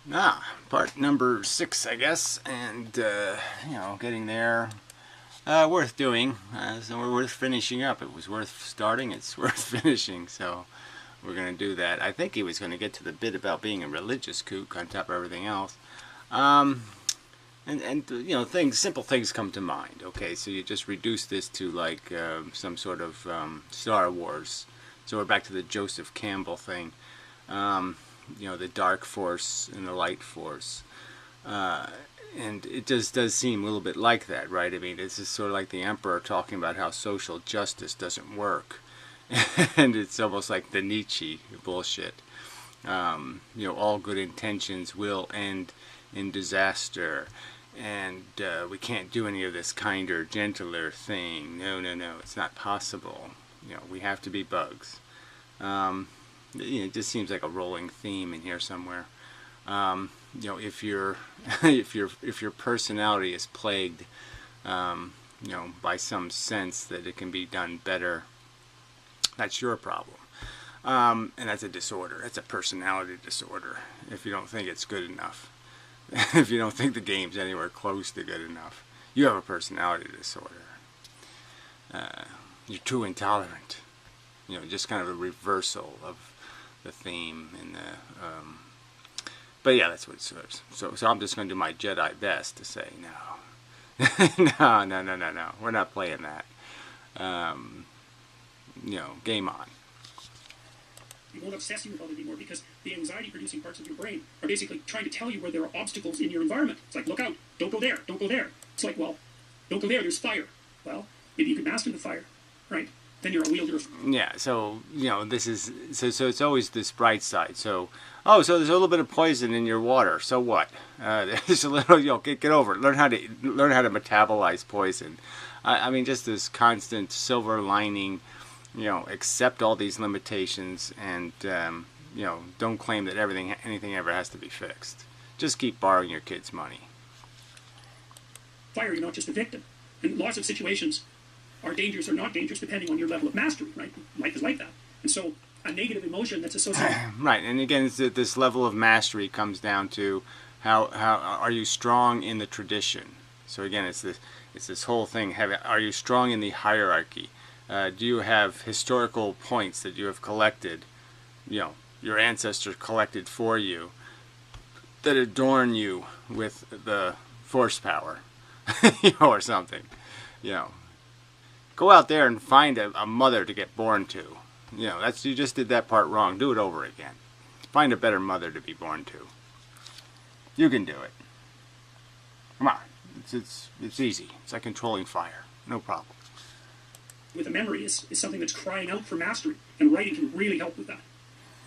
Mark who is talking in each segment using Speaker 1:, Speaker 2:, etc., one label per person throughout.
Speaker 1: Part number 6, I guess, and you know, getting there. Worth doing. So we're worth finishing up. It was worth starting. It's worth finishing. So we're gonna do that. I think he was gonna get to the bit about being a religious kook on top of everything else. And you know, simple things come to mind. Okay, so you just reduce this to like some sort of Star Wars. So we're back to the Joseph Campbell thing. You know, the dark force and the light force. And it just does seem a little bit like that, right? I mean, this is sort of like the emperor talking about how social justice doesn't work. And it's almost like the Nietzsche bullshit. You know, all good intentions will end in disaster. And we can't do any of this kinder, gentler thing. No, no, no, it's not possible. You know, we have to be bugs. You know, it just seems like a rolling theme in here somewhere. You know, if your if your personality is plagued, you know, by some sense that it can be done better, that's your problem. And that's a disorder. That's a personality disorder. If you don't think it's good enough, if you don't think the game's anywhere close to good enough, you have a personality disorder. You're too intolerant. You know, just kind of a reversal of the theme in the. But yeah, that's what it serves. So I'm just going to do my Jedi best to say no, no, no, no, no, no. We're not playing that. You know, game on.
Speaker 2: You won't obsess you about it anymore because the anxiety-producing parts of your brain are basically trying to tell you where there are obstacles in your environment. It's like, look out, don't go there, don't go there. It's like, well, don't go there, there's fire. Well, maybe you could master the fire, right? Then you're a wielder of...
Speaker 1: Yeah, so, you know, this is... So it's always this bright side. So, oh, so there's a little bit of poison in your water. So what? There's a little, you know, get over it. Learn how to metabolize poison. I mean, just this constant silver lining, you know, accept all these limitations and, you know, don't claim that anything ever has to be fixed. Just keep borrowing your kids' money.
Speaker 2: Fire, you're not just a victim. In lots of situations, are dangerous or not dangerous depending on your level of mastery, right? Life is like that. And so a negative emotion that's associated...
Speaker 1: Right, and again, this level of mastery comes down to how are you strong in the tradition? So again, it's this whole thing. Are you strong in the hierarchy? Do you have historical points that you have collected, you know, your ancestors collected for you, that adorn you with the force power, you know, or something, you know? Go out there and find a mother to get born to. You know, you just did that part wrong. Do it over again. Find a better mother to be born to. You can do it. Come on. It's easy. It's like controlling fire. No problem.
Speaker 2: With a memory is something that's crying out for mastery, and writing can really help with that.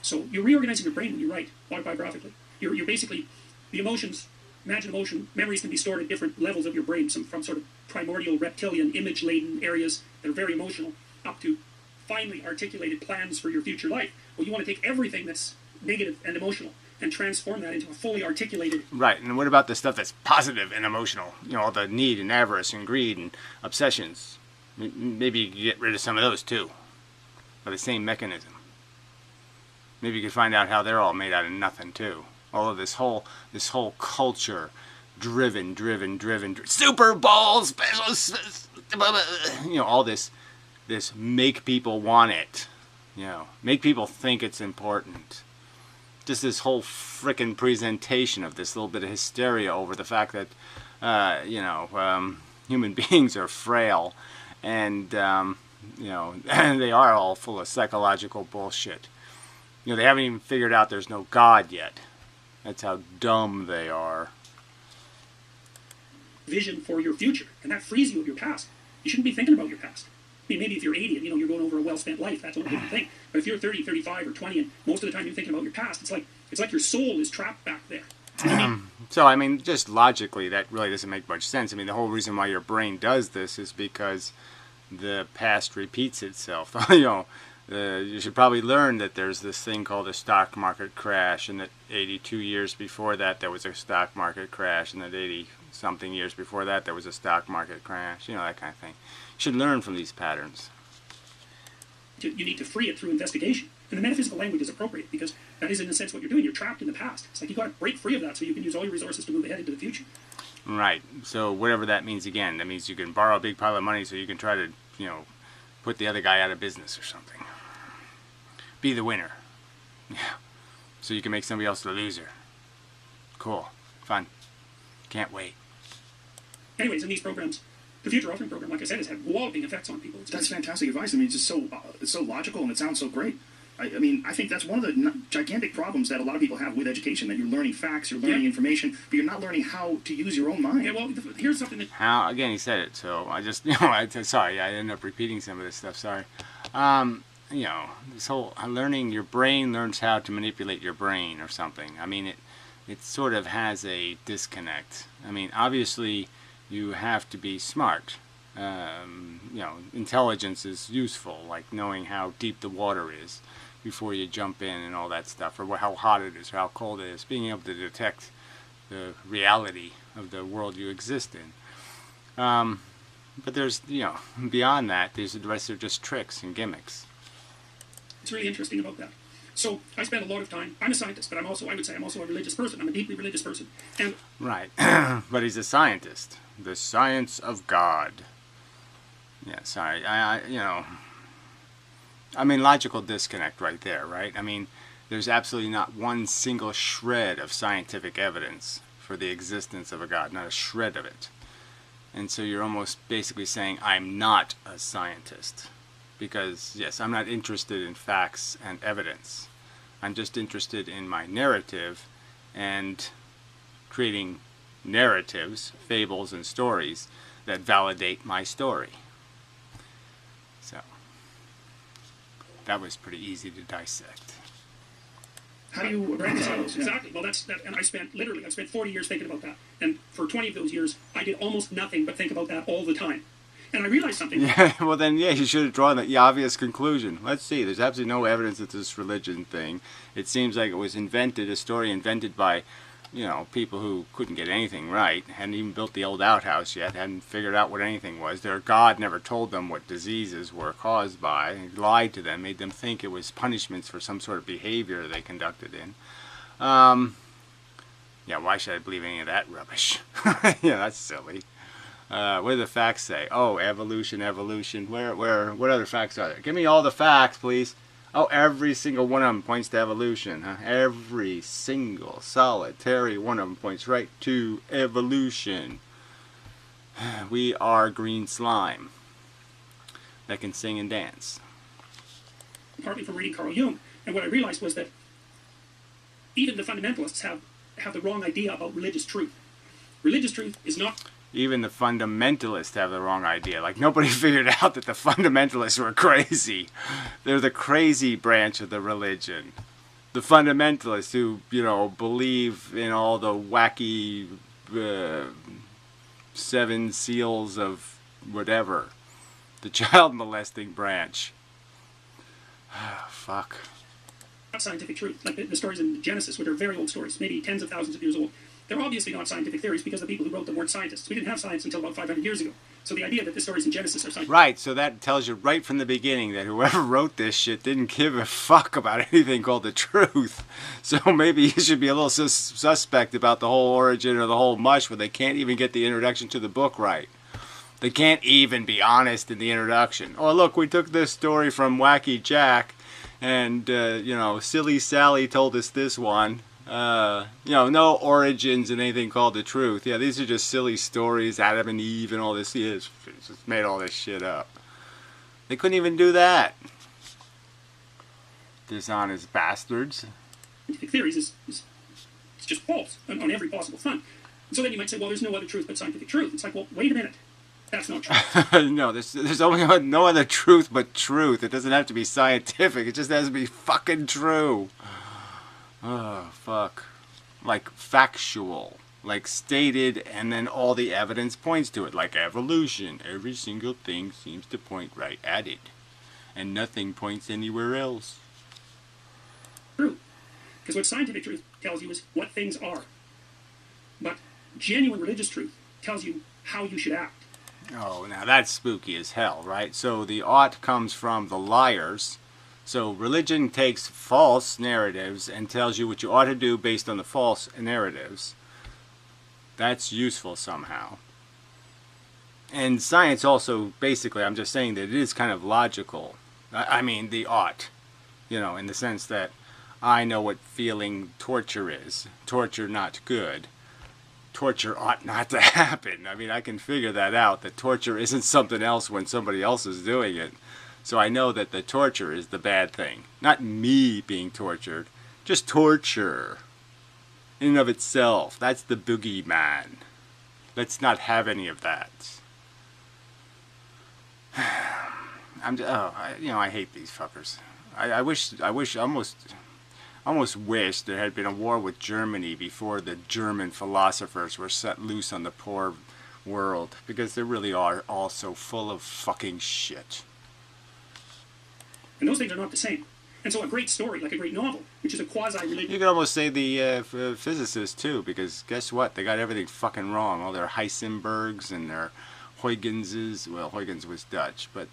Speaker 2: So you're reorganizing your brain when you write autobiographically. You're basically, the emotions, imagine emotion, memories can be stored at different levels of your brain, from sort of primordial reptilian image-laden areas that are very emotional, up to finely articulated plans for your future life. Well, you want to take everything that's negative and emotional and transform that into a fully articulated...
Speaker 1: Right, and what about the stuff that's positive and emotional? You know, all the need and avarice and greed and obsessions. Maybe you could get rid of some of those too, by the same mechanism. Maybe you could find out how they're all made out of nothing too. All of this whole culture, driven, Super Bowl special, you know, all this make people want it, you know, make people think it's important. Just this whole frickin' presentation of this little bit of hysteria over the fact that, you know, human beings are frail, and you know, they are all full of psychological bullshit. You know, they haven't even figured out there's no God yet. That's how dumb they are.
Speaker 2: Vision for your future, and that frees you of your past. You shouldn't be thinking about your past. I mean, maybe if you're 80 and, you know, you're going over a well-spent life, that's a different thing. But if you're 30, 35, or 20, and most of the time you're thinking about your past, it's like your soul is trapped back there.
Speaker 1: So, I mean, just logically, that really doesn't make much sense. I mean, the whole reason why your brain does this is because the past repeats itself. You know, you should probably learn that there's this thing called a stock market crash, and that 82 years before that there was a stock market crash, and that 80-something years before that there was a stock market crash. You know, that kind of thing. You should learn from these patterns.
Speaker 2: You need to free it through investigation. And the metaphysical language is appropriate because that is, in a sense, what you're doing. You're trapped in the past. It's like you got to break free of that so you can use all your resources to move ahead into the future.
Speaker 1: Right. So whatever that means again, that means you can borrow a big pile of money so you can try to, put the other guy out of business or something. Be the winner. Yeah. So you can make somebody else the loser. Cool. Fun. Can't wait.
Speaker 2: Anyways, in these programs, the future authoring program, like I said, has had walloping effects on people.
Speaker 3: That's fantastic advice. I mean, it's just it's so logical and it sounds so great. I mean, I think that's one of the gigantic problems that a lot of people have with education, that you're learning facts, you're learning information, but you're not learning how to use your own mind.
Speaker 2: Yeah, well, here's something that...
Speaker 1: How, again, he said it, so I just, sorry, I ended up repeating some of this stuff, sorry. This whole learning, your brain learns how to manipulate your brain or something. I mean, it sort of has a disconnect. I mean, obviously, you have to be smart. Intelligence is useful, like knowing how deep the water is before you jump in and all that stuff, or how hot it is, or how cold it is, being able to detect the reality of the world you exist in. But there's, beyond that, the rest are just tricks and gimmicks.
Speaker 2: It's really interesting about that. So I spend a lot of time, I'm a scientist, but I would say I'm also a religious person. I'm a deeply religious person. And
Speaker 1: right. But he's a scientist. The science of God. Yeah, sorry. Logical disconnect right there, right? I mean, there's absolutely not one single shred of scientific evidence for the existence of a God, not a shred of it. And so you're almost basically saying, I'm not a scientist. Because, yes, I'm not interested in facts and evidence. I'm just interested in my narrative and creating narratives, fables, and stories that validate my story. So, that was pretty easy to dissect.
Speaker 2: How do you reconcile those? Exactly. Well, and I spent 40 years thinking about that. And for 20 of those years, I did almost nothing but think about that all the time. And I realized something.
Speaker 1: Yeah, well then, you should have drawn the obvious conclusion. Let's see, there's absolutely no evidence that this religion thing. It seems like it was a story invented by, people who couldn't get anything right, hadn't even built the old outhouse yet, hadn't figured out what anything was. Their God never told them what diseases were caused by. He lied to them, made them think it was punishments for some sort of behavior they conducted in. Why should I believe any of that rubbish? That's silly. What do the facts say? Oh, evolution. What other facts are there? Give me all the facts, please. Oh, every single one of them points to evolution. Huh? Every single solitary one of them points right to evolution. We are green slime that can sing and dance.
Speaker 2: Partly from reading Carl Jung. And what I realized was that even the fundamentalists have the wrong idea about religious truth. Religious truth is not...
Speaker 1: Even the fundamentalists have the wrong idea. Like, nobody figured out that the fundamentalists were crazy. They're the crazy branch of the religion. The fundamentalists who, believe in all the wacky 7 seals of whatever. The child molesting branch. Fuck.
Speaker 2: Not scientific truth. Like the stories in Genesis, which are very old stories, maybe tens of thousands of years old. They're obviously not scientific theories because the people who wrote them weren't scientists. We didn't have science until about 500 years ago. So the idea that the stories in Genesis are scientific...
Speaker 1: Right, so that tells you right from the beginning that whoever wrote this shit didn't give a fuck about anything called the truth. So maybe you should be a little suspect about the whole origin or the whole mush when they can't even get the introduction to the book right. They can't even be honest in the introduction. Oh, look, we took this story from Wacky Jack, and, Silly Sally told us this one. No origins in anything called the truth. Yeah, these are just silly stories, Adam and Eve and all this. He just made all this shit up. They couldn't even do that. Dishonest bastards.
Speaker 2: Scientific theories is just false on every possible front. And so then you might say, well, there's no other truth but scientific truth. It's like, well, wait a minute. That's not true.
Speaker 1: No, there's only no other truth but truth. It doesn't have to be scientific. It just has to be fucking true. Oh, fuck. Like factual. Like stated, and then all the evidence points to it. Like evolution. Every single thing seems to point right at it. And nothing points anywhere else.
Speaker 2: True. Because what scientific truth tells you is what things are. But genuine religious truth tells you how you should act.
Speaker 1: Oh, now that's spooky as hell, right? So the ought comes from the liars. So religion takes false narratives and tells you what you ought to do based on the false narratives. That's useful somehow. And science also, basically, I'm just saying that it is kind of logical. I mean, the ought, in the sense that I know what feeling torture is. Torture not good. Torture ought not to happen. I mean, I can figure that out, that torture isn't something else when somebody else is doing it. So I know that the torture is the bad thing. Not me being tortured, just torture in and of itself. That's the boogeyman. Let's not have any of that. I hate these fuckers. Almost wish there had been a war with Germany before the German philosophers were set loose on the poor world, because they really are all so full of fucking shit.
Speaker 2: And those things are not the same. And so a great story, like a great novel, which is a quasi-religion.
Speaker 1: You could almost say the physicists too, because guess what? They got everything fucking wrong. All their Heisenbergs and their Huygenses. Well, Huygens was Dutch, but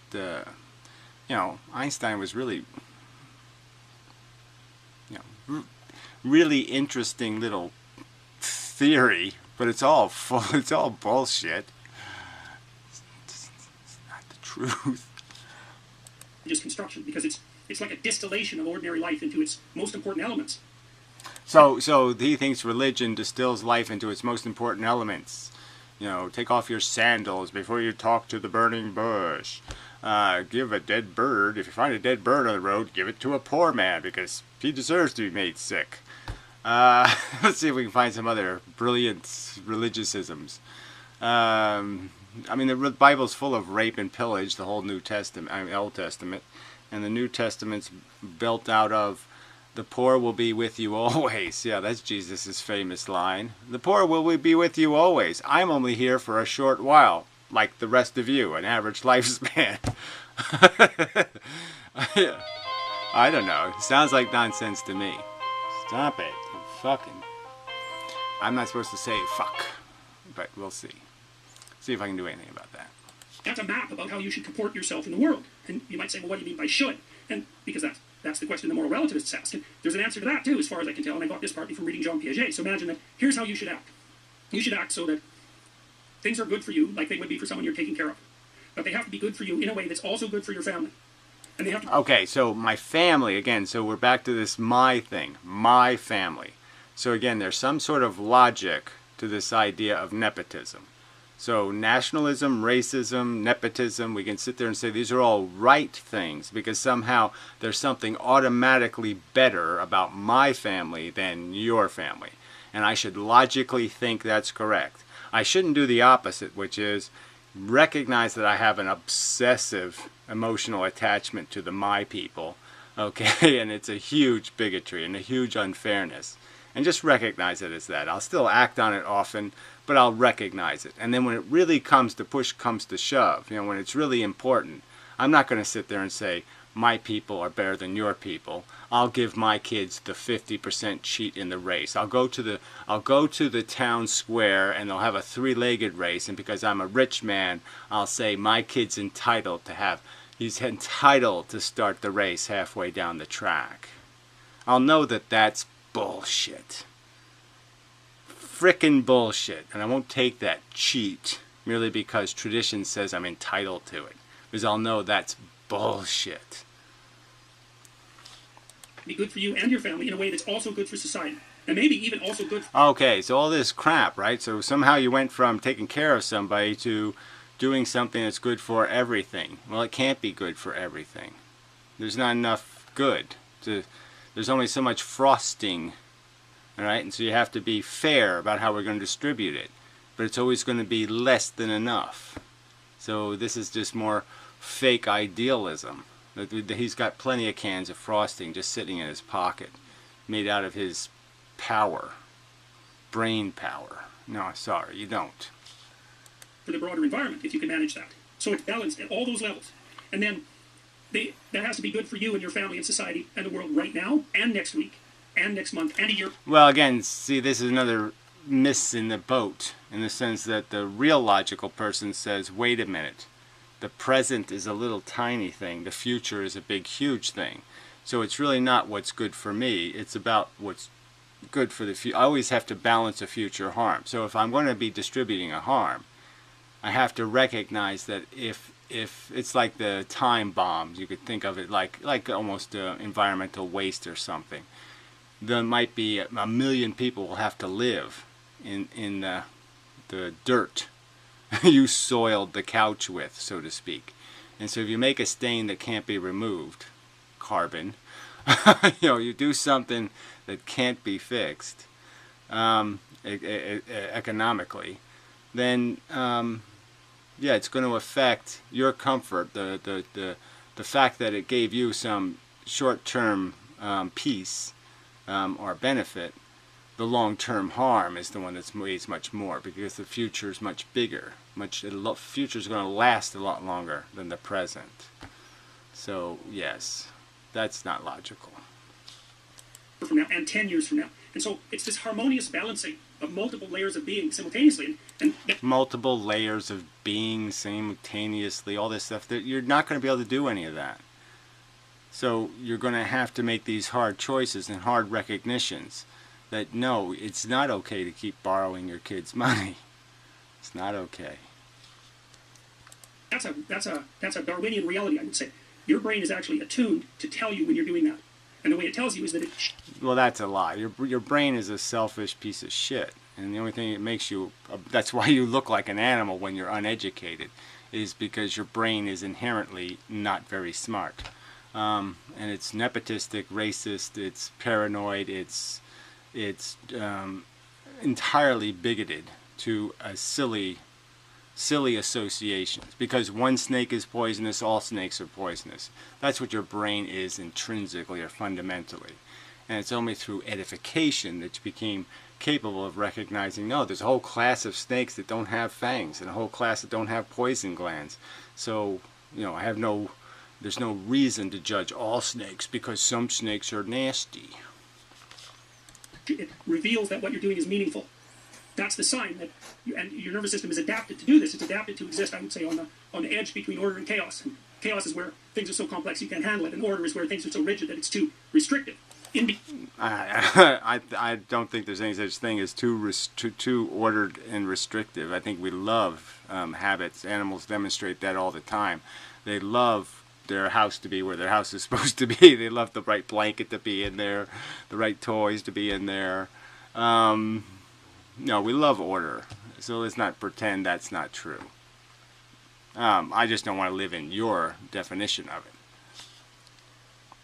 Speaker 1: Einstein was really, really interesting little theory, but it's all bullshit. It's not the truth.
Speaker 2: Just construction, because it's like a distillation of ordinary life into its most important elements.
Speaker 1: So he thinks religion distills life into its most important elements. Take off your sandals before you talk to the burning bush. Give a dead bird, if you find a dead bird on the road, give it to a poor man, because he deserves to be made sick. Let's see if we can find some other brilliant religious-isms. The Bible's full of rape and pillage, the whole Old Testament. And the New Testament's built out of, the poor will be with you always. Yeah, that's Jesus' famous line. The poor will be with you always. I'm only here for a short while, like the rest of you, an average lifespan. I don't know. It sounds like nonsense to me. Stop it. Fucking. I'm not supposed to say fuck, but we'll see. See if I can do anything about that.
Speaker 2: That's a map about how you should comport yourself in the world. And you might say, well, what do you mean by should? And because that's the question the moral relativists ask. And there's an answer to that, too, as far as I can tell. And I got this partly from reading Jean Piaget. So imagine that here's how you should act. You should act so that things are good for you, like they would be for someone you're taking care of. But they have to be good for you in a way that's also good for your family. And they have to...
Speaker 1: Okay, so my family, again, so we're back to this my thing. My family. So again, there's some sort of logic to this idea of nepotism. So nationalism, racism, nepotism, we can sit there and say these are all right things because somehow there's something automatically better about my family than your family. And I should logically think that's correct. I shouldn't do the opposite, which is recognize that I have an obsessive emotional attachment to the my people, okay? And it's a huge bigotry and a huge unfairness. And just recognize it as that. I'll still act on it often, but I'll recognize it. And then when it really comes to push comes to shove, when it's really important, I'm not going to sit there and say, my people are better than your people. I'll give my kids the 50% cheat in the race. I'll go to the town square and they'll have a three-legged race, and because I'm a rich man, I'll say my kid's entitled to start the race halfway down the track. I'll know that that's bullshit. Frickin' bullshit. And I won't take that cheat merely because tradition says I'm entitled to it. Because I'll know that's bullshit.
Speaker 2: Be good for you and your family in a way that's also good for society. And maybe even also good for...
Speaker 1: Okay, so all this crap, right? So somehow you went from taking care of somebody to doing something that's good for everything. Well, it can't be good for everything. There's not enough good. There's only so much frosting. Alright, and so you have to be fair about how we're going to distribute it. But it's always going to be less than enough. So this is just more fake idealism. He's got plenty of cans of frosting just sitting in his pocket, made out of his power. Brain power. No, sorry, you don't.
Speaker 2: For the broader environment, if you can manage that. So it's balanced at all those levels. And then that has to be good for you and your family and society and the world right now and next week. And next month, and a year.
Speaker 1: Well, again, see, this is another miss in the boat, in the sense that the real logical person says, wait a minute, the present is a little tiny thing, the future is a big, huge thing. So it's really not what's good for me. It's about what's good for the future. I always have to balance a future harm. So if I'm going to be distributing a harm, I have to recognize that if it's like the time bombs, you could think of it like almost environmental waste or something. There might be 1 million people will have to live in the dirt you soiled the couch with, so to speak. And so if you make a stain that can't be removed, carbon, you do something that can't be fixed economically, then yeah, it's going to affect your comfort. The fact that it gave you some short-term peace or benefit, the long-term harm is the one that weighs much more, because the future is much bigger. The future is going to last a lot longer than the present. So yes, that's not logical.
Speaker 2: From now and 10 years from now. And so it's this harmonious balancing of multiple layers of being simultaneously. And
Speaker 1: multiple layers of being simultaneously, all this stuff, that you're not going to be able to do any of that. So you're going to have to make these hard choices and hard recognitions that no, it's not okay to keep borrowing your kids' money. It's not okay.
Speaker 2: That's a Darwinian reality, I would say. Your brain is actually attuned to tell you when you're doing that. And the way it tells you is that it...
Speaker 1: Well, that's a lie. Your brain is a selfish piece of shit. And the only thing that makes you... that's why you look like an animal when you're uneducated, is because your brain is inherently not very smart. And it's nepotistic, racist, it's paranoid, it's entirely bigoted to a silly associations. Because one snake is poisonous, all snakes are poisonous. That's what your brain is intrinsically or fundamentally. And it's only through edification that you became capable of recognizing, no, there's a whole class of snakes that don't have fangs, and a whole class that don't have poison glands. So, there's no reason to judge all snakes, because some snakes are nasty.
Speaker 2: It reveals that what you're doing is meaningful. That's the sign that and your nervous system is adapted to do this. It's adapted to exist, I would say, on the edge between order and chaos. And chaos is where things are so complex you can't handle it, and order is where things are so rigid that it's too restrictive.
Speaker 1: I don't think there's any such thing as too ordered and restrictive. I think we love habits. Animals demonstrate that all the time. They love their house to be where their house is supposed to be. They love the right blanket to be in there, the right toys to be in there. No, we love order, so let's not pretend that's not true. I just don't want to live in your definition of it.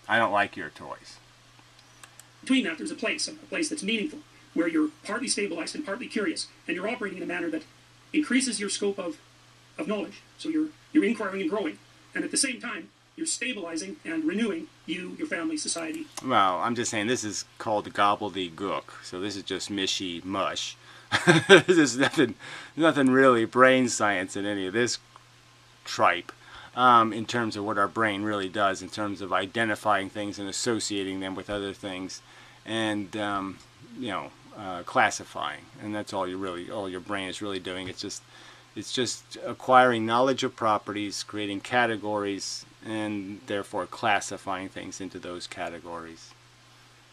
Speaker 1: I don't like your toys.
Speaker 2: Between that, there's a place that's meaningful, where you're partly stabilized and partly curious, and you're operating in a manner that increases your scope of knowledge. So you're inquiring and growing, and at the same time, you're stabilizing and renewing you, your family, society.
Speaker 1: Well, I'm just saying this is called gobbledygook, so this is just mishy mush. There's nothing really brain science in any of this tripe, in terms of what our brain really does, in terms of identifying things and associating them with other things, and classifying. And that's all your brain is really doing. It's just acquiring knowledge of properties, creating categories, and therefore classifying things into those categories.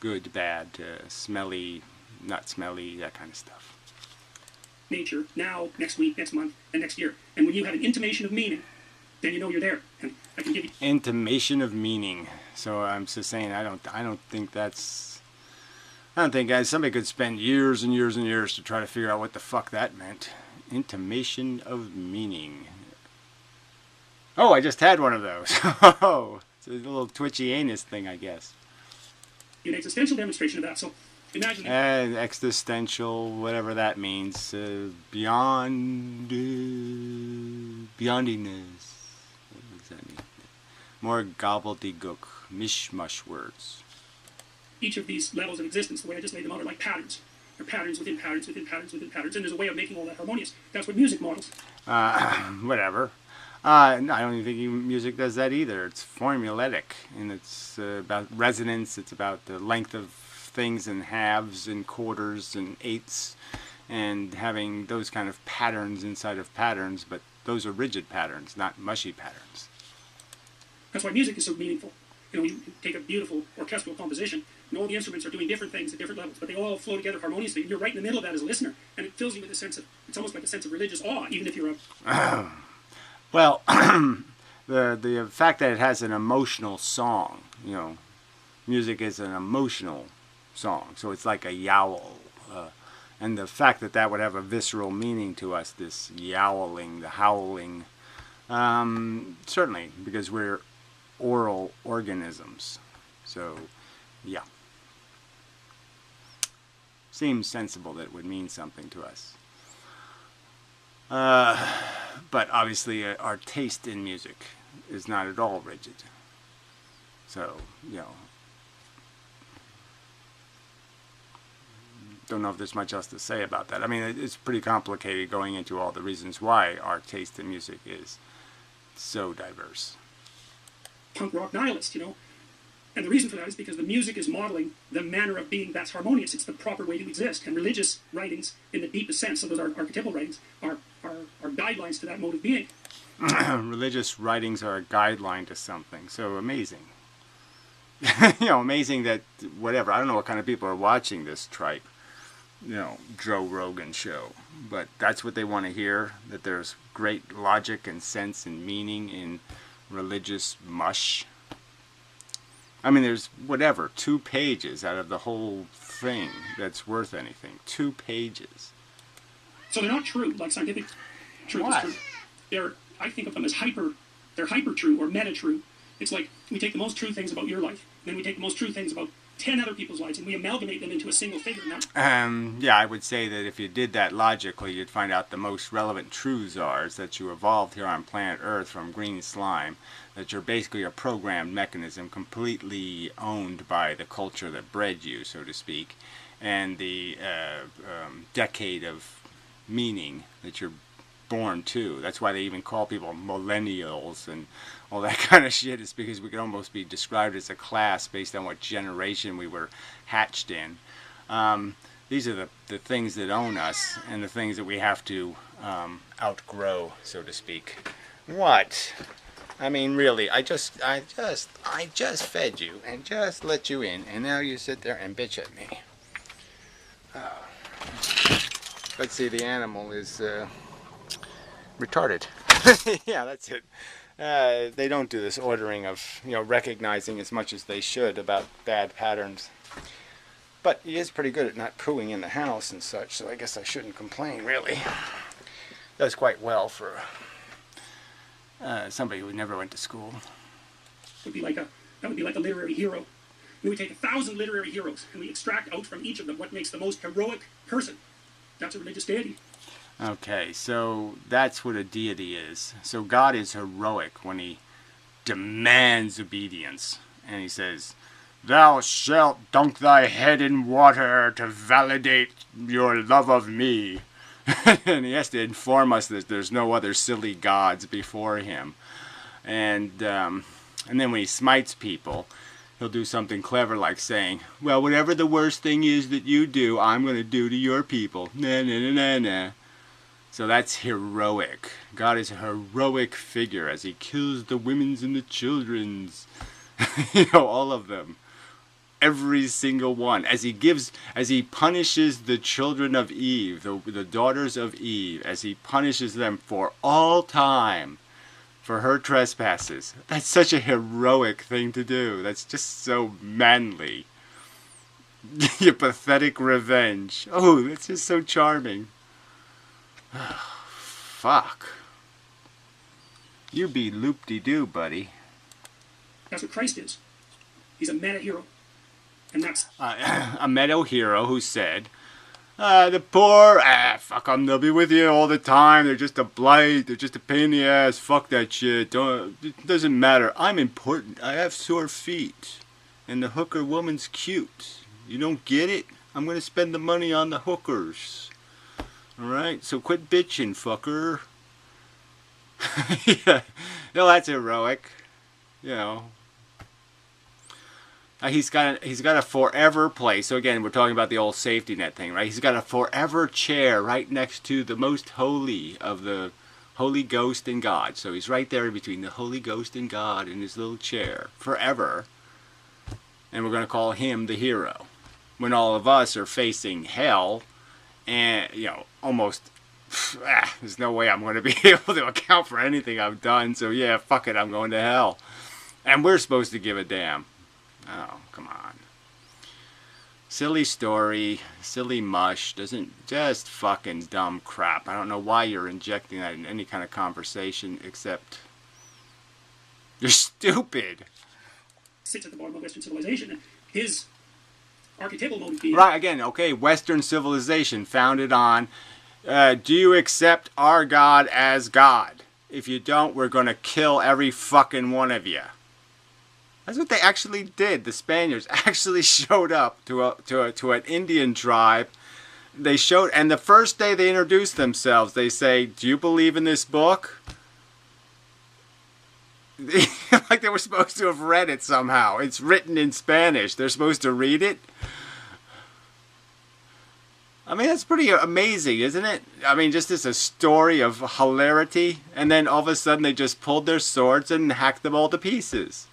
Speaker 1: Good, bad, smelly, not smelly, that kind of stuff.
Speaker 2: Nature, now, next week, next month, and next year. And when you have an intimation of meaning, then you know you're there. And I can give you...
Speaker 1: Intimation of meaning. So I'm just saying, I don't think somebody could spend years and years and years to try to figure out what the fuck that meant. Intimation of meaning. Oh, I just had one of those. Oh, it's a little twitchy anus thing, I guess.
Speaker 2: An existential demonstration of that. So imagine...
Speaker 1: existential, whatever that means. Beyondiness. What does that mean? More gobbledygook, mishmash words.
Speaker 2: Each of these levels of existence, the way I just laid them out, are like patterns. They're patterns within patterns within patterns within patterns, and there's a way of making all that harmonious. That's what music models.
Speaker 1: Whatever. I don't even think music does that either. It's formulaic, and it's about resonance. It's about the length of things in halves and quarters and eighths, and having those kind of patterns inside of patterns, but those are rigid patterns, not mushy patterns.
Speaker 2: That's why music is so meaningful. You know, you take a beautiful orchestral composition, and all the instruments are doing different things at different levels, but they all flow together harmoniously, and you're right in the middle of that as a listener, and it fills you with a sense of, it's almost like a sense of religious awe, even if you're a...
Speaker 1: Well, the fact that it has an emotional song, you know, music is an emotional song, so it's like a yowl. And the fact that that would have a visceral meaning to us, this yowling, the howling, certainly, because we're oral organisms. So, yeah. Seems sensible that it would mean something to us. But obviously our taste in music is not at all rigid. So, you know, don't know if there's much else to say about that. I mean, it's pretty complicated going into all the reasons why our taste in music is so diverse.
Speaker 2: Punk rock nihilist, you know. And the reason for that is because the music is modeling the manner of being that's harmonious. It's the proper way to exist. And religious writings, in the deepest sense, so those are archetypal writings, are guidelines to that mode of being.
Speaker 1: Religious writings are a guideline to something. So amazing. You know, amazing that whatever. I don't know what kind of people are watching this tripe, you know, Joe Rogan show. But that's what they want to hear, that there's great logic and sense and meaning in religious mush. I mean, there's, 2 pages out of the whole thing that's worth anything. 2 pages.
Speaker 2: So they're not true, like scientific truth
Speaker 1: What?
Speaker 2: is true. I think of them as they're hyper true or meta true. It's like we take the most true things about your life, then we take the most true things about 10 other people's lives, and we amalgamate them into a single figure.
Speaker 1: Yeah, I would say that if you did that logically, you'd find out the most relevant truths are is that you evolved here on planet Earth from green slime, that you're basically a programmed mechanism completely owned by the culture that bred you, so to speak, and the decade of meaning that you're born to. That's why they even call people millennials and all that kind of shit. Is because we could almost be described as a class based on what generation we were hatched in. These are the things that own us and the things that we have to outgrow, so to speak. What? I mean, really, I just fed you and just let you in, and now you sit there and bitch at me. Let's see, the animal is retarded. Yeah, that's it. They don't do this ordering of, you know, recognizing as much as they should about bad patterns. But he is pretty good at not pooing in the house and such, so I guess I shouldn't complain, really. Does quite well for somebody who never went to school.
Speaker 2: That would be like a literary hero. We would take 1,000 literary heroes, and we extract out from each of them what makes the most heroic person. That's a religious deity.
Speaker 1: Okay, so that's what a deity is. So God is heroic when he demands obedience. And he says, "Thou shalt dunk thy head in water to validate your love of me." And he has to inform us that there's no other silly gods before him. And then when he smites people, he'll do something clever like saying, "Well, whatever the worst thing is that you do, I'm going to do to your people. Nah, nah, nah, nah, nah." So that's heroic. God is a heroic figure as he kills the women's and the children's. You know, all of them. Every single one. As he punishes the children of Eve, the daughters of Eve, as he punishes them for all time for her trespasses. That's such a heroic thing to do. That's just so manly. Your pathetic revenge. Oh, that's just so charming. Fuck. You be loop-de-doo, buddy.
Speaker 2: That's what Christ is. He's a meta hero. And that's...
Speaker 1: a meta hero who said, the poor, fuck them, they'll be with you all the time, they're just a blight, they're just a pain in the ass, fuck that shit, it doesn't matter, I'm important, I have sore feet, and the hooker woman's cute, you don't get it? I'm gonna spend the money on the hookers. Alright, so quit bitching, fucker. Yeah, no, that's heroic. You know. He's got a forever place. So again, we're talking about the old safety net thing, right? He's got a forever chair right next to the most holy of the Holy Ghost and God. So he's right there between the Holy Ghost and God in his little chair. Forever. and we're going to call him the hero. When all of us are facing hell, and, you know, almost, there's no way I'm going to be able to account for anything I've done, so yeah, fuck it, I'm going to hell. And we're supposed to give a damn. Oh, come on. Silly story, silly mush, doesn't, just fucking dumb crap. I don't know why you're injecting that in any kind of conversation, except you're stupid.
Speaker 2: Sits at the bottom of Western civilization. His archetypal motive being...
Speaker 1: Right, again, okay, Western civilization founded on, do you accept our God as God? If you don't, we're going to kill every fucking one of you. That's what they actually did. The Spaniards actually showed up to an Indian tribe. They showed, and the first day they introduced themselves, they say, do you believe in this book? Like they were supposed to have read it somehow. It's written in Spanish. They're supposed to read it. I mean, that's pretty amazing, isn't it? I mean, just as a story of hilarity, and then all of a sudden they just pulled their swords and hacked them all to pieces.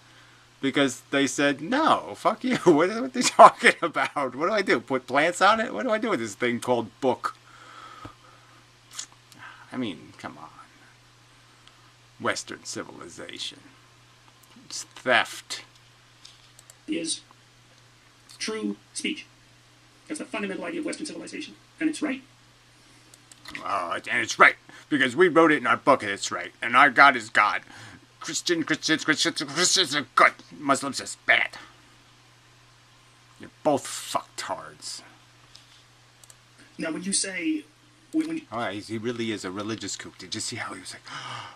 Speaker 1: Because they said, no, fuck you. What are they talking about? What do I do? Put plants on it? What do I do with this thing called book? I mean, come on. Western civilization. It's theft.
Speaker 2: Is true speech. That's the fundamental idea of Western civilization. And it's right.
Speaker 1: And it's right. Because we wrote it in our book and it's right. And our God is God. Christians are good. Muslims is bad. You're both fucktards.
Speaker 3: Now, when you say...
Speaker 1: Oh, he really is a religious kook. Did you see how he was like,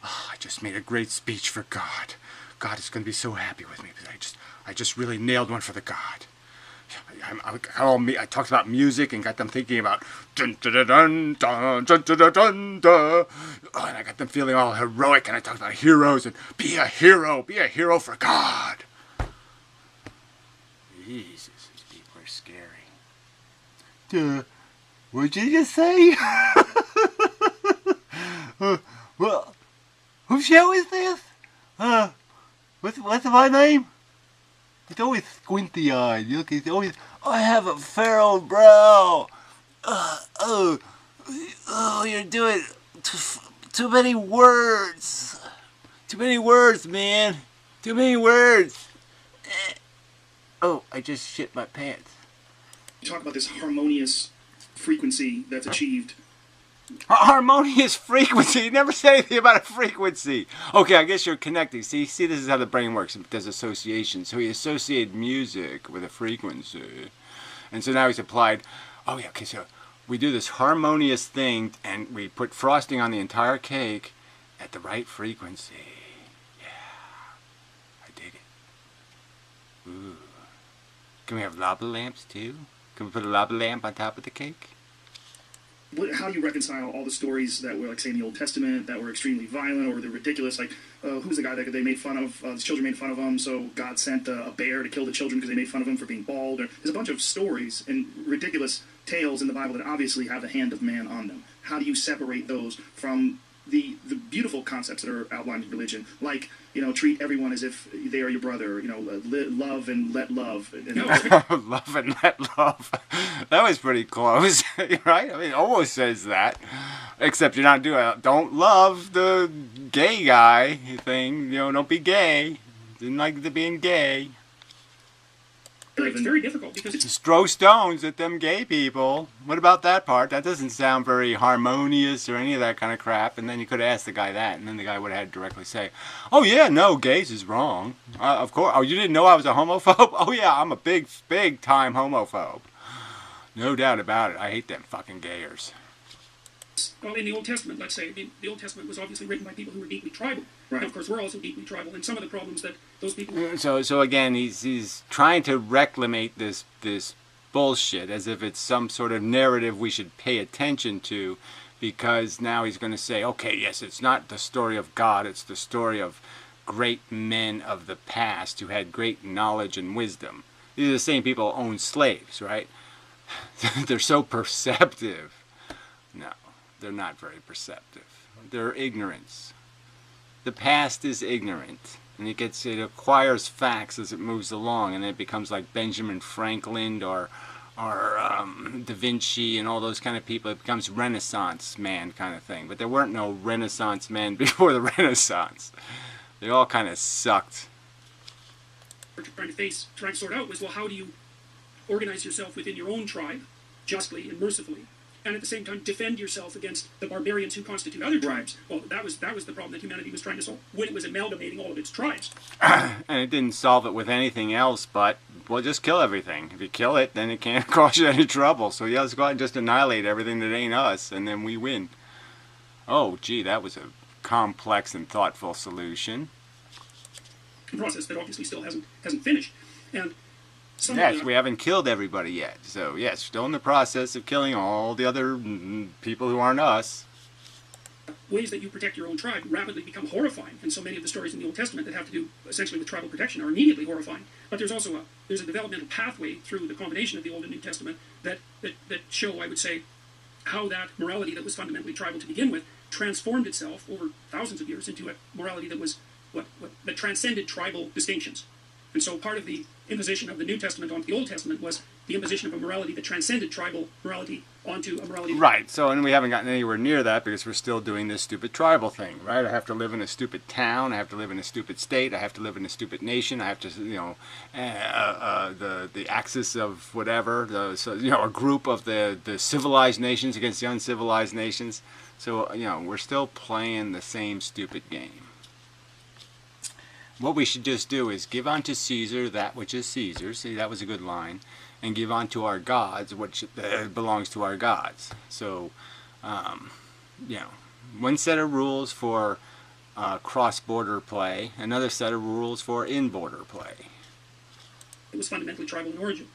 Speaker 1: oh, I just made a great speech for God. God is going to be so happy with me. I just really nailed one for the God. I talked about music and got them thinking about dun dun dun dun dun dun dun dun. Oh, and I got them feeling all heroic, and I talked about heroes and be a hero for God. Jesus, these people are scary. What'd you just say? Well, whose show is this? What's my name? It's always squinty-eyed. Look, it's always, I have a furrowed brow. You're doing too many words. Too many words, man. Too many words. Oh, I just shit my pants.
Speaker 3: You talk about this harmonious frequency that's achieved.
Speaker 1: Harmonious frequency. You never said anything about a frequency. Okay, I guess you're connecting. See, this is how the brain works. It does association. So he associated music with a frequency. And so now he's applied, oh yeah, okay, so we do this harmonious thing and we put frosting on the entire cake at the right frequency. Yeah, I dig it. Ooh. Can we have lava lamps too? Can we put a lava lamp on top of the cake?
Speaker 3: How do you reconcile all the stories that were, like, say, in the Old Testament that were extremely violent or they're ridiculous? Like, who's the guy that they made fun of? The children made fun of him, so God sent a bear to kill the children because they made fun of him for being bald. There's a bunch of stories and ridiculous tales in the Bible that obviously have the hand of man on them. How do you separate those from the beautiful concepts that are outlined in religion, like, you know, treat everyone as if they are your brother, you know, love and let love.
Speaker 1: Love and let love. That was pretty close, right? I mean, it almost says that, except you're not doing it. Don't love the gay guy thing, you know, don't be gay. Didn't like the being gay.
Speaker 2: It's very difficult because it's...
Speaker 1: Just throw stones at them gay people. What about that part? That doesn't sound very harmonious or any of that kind of crap. And then you could have asked the guy that, and then the guy would have had to directly say, oh yeah, no, gays is wrong. Of course. Oh, you didn't know I was a homophobe? Oh yeah, I'm a big time homophobe. No doubt about it. I hate them fucking gayers.
Speaker 2: Well, in the Old Testament, let's say, the Old Testament was obviously written by people who were deeply tribal. Right. And of course, we're also deeply tribal, and some of the problems that those people...
Speaker 1: So again, he's trying to reclamate this bullshit as if it's some sort of narrative we should pay attention to, because now he's going to say, okay, yes, it's not the story of God, it's the story of great men of the past who had great knowledge and wisdom. These are the same people who own slaves, right? They're so perceptive. No, they're not very perceptive. They're ignorance. The past is ignorant. and it acquires facts as it moves along, and it becomes like Benjamin Franklin or Da Vinci and all those kind of people. It becomes Renaissance man kind of thing. But there weren't no Renaissance men before the Renaissance. They all kind of sucked.
Speaker 2: Trying to sort out was, well, how do you organize yourself within your own tribe, justly and mercifully, and at the same time defend yourself against the barbarians who constitute other tribes? Well, that was the problem that humanity was trying to solve when it was amalgamating all of its tribes.
Speaker 1: And it didn't solve it with anything else but, well, just kill everything. If you kill it, then it can't cause you any trouble. So yeah, let's go out and just annihilate everything that ain't us, and then we win. Oh, gee, that was a complex and thoughtful solution.
Speaker 2: A process that obviously still hasn't finished. And
Speaker 1: yes, we haven't killed everybody yet. So yes, still in the process of killing all the other people who aren't us.
Speaker 2: Ways that you protect your own tribe rapidly become horrifying, and so many of the stories in the Old Testament that have to do essentially with tribal protection are immediately horrifying. But there's also a developmental pathway through the combination of the Old and New Testament that show, I would say, how that morality that was fundamentally tribal to begin with transformed itself over thousands of years into a morality that was that transcended tribal distinctions. And so part of the imposition of the New Testament onto the Old Testament was the imposition of a morality that transcended tribal morality onto a morality...
Speaker 1: Right, so, and we haven't gotten anywhere near that because we're still doing this stupid tribal thing, right? I have to live in a stupid town, I have to live in a stupid state, I have to live in a stupid nation, I have to, you know, the axis of whatever, a group of the civilized nations against the uncivilized nations. So, you know, we're still playing the same stupid game. What we should just do is give unto Caesar that which is Caesar's. See, that was a good line. And give unto our gods which belongs to our gods. So, you know, one set of rules for cross-border play, another set of rules for in-border play.
Speaker 2: It was fundamentally tribal in origin.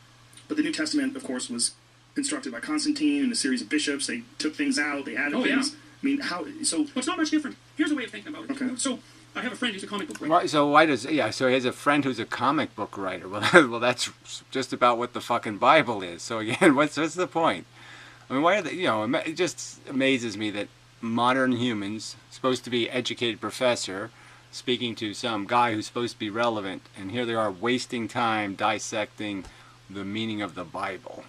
Speaker 3: But the New Testament, of course, was constructed by Constantine and a series of bishops. They took things out, they added things.
Speaker 2: Yeah.
Speaker 3: I mean, how... So...
Speaker 2: Well, it's not much different. Here's a way of thinking about it.
Speaker 3: Okay.
Speaker 2: So, I have a friend who's a comic book writer.
Speaker 1: Right, so why does, yeah, so he has a friend who's a comic book writer. Well, that's just about what the fucking Bible is. So again, what's the point? I mean, why are they, you know, it just amazes me that modern humans, supposed to be educated professor, speaking to some guy who's supposed to be relevant, and here they are wasting time dissecting the meaning of the Bible.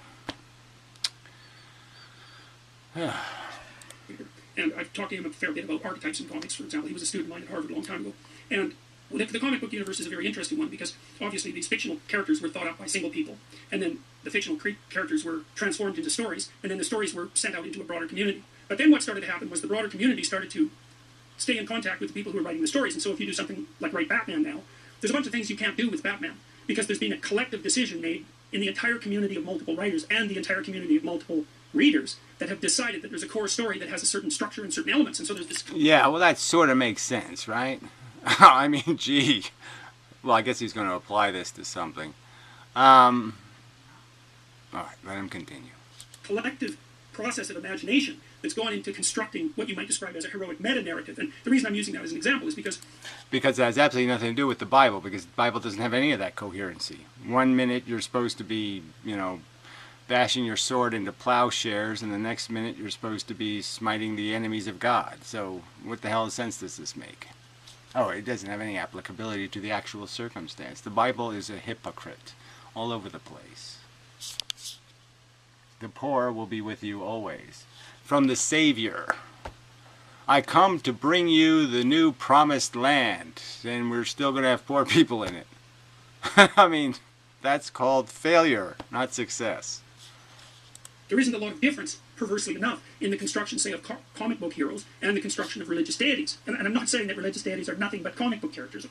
Speaker 2: And I've talked to him a fair bit about archetypes in comics, for example. He was a student of mine at Harvard a long time ago. And the comic book universe is a very interesting one because obviously these fictional characters were thought up by single people. And then the fictional characters were transformed into stories, and then the stories were sent out into a broader community. But then what started to happen was the broader community started to stay in contact with the people who are writing the stories. And so if you do something like write Batman now, there's a bunch of things you can't do with Batman because there's been a collective decision made in the entire community of multiple writers and the entire community of multiple readers that have decided that there's a core story that has a certain structure and certain elements, and so there's this...
Speaker 1: Yeah, well, that sort of makes sense, right? I mean, gee. Well, I guess he's going to apply this to something. All right, let him continue.
Speaker 2: Collective process of imagination that's gone into constructing what you might describe as a heroic meta-narrative. And the reason I'm using that as an example is because...
Speaker 1: Because it has absolutely nothing to do with the Bible, because the Bible doesn't have any of that coherency. One minute you're supposed to be, you know, bashing your sword into plowshares, and the next minute you're supposed to be smiting the enemies of God. So what the hell of sense does this make? Oh, it doesn't have any applicability to the actual circumstance. The Bible is a hypocrite all over the place. The poor will be with you always. From the Savior. I come to bring you the new promised land, and we're still going to have poor people in it. I mean, that's called failure, not success.
Speaker 2: There isn't a lot of difference, perversely enough, in the construction, say, of comic book heroes and the construction of religious deities. And I'm not saying that religious deities are nothing but comic book characters.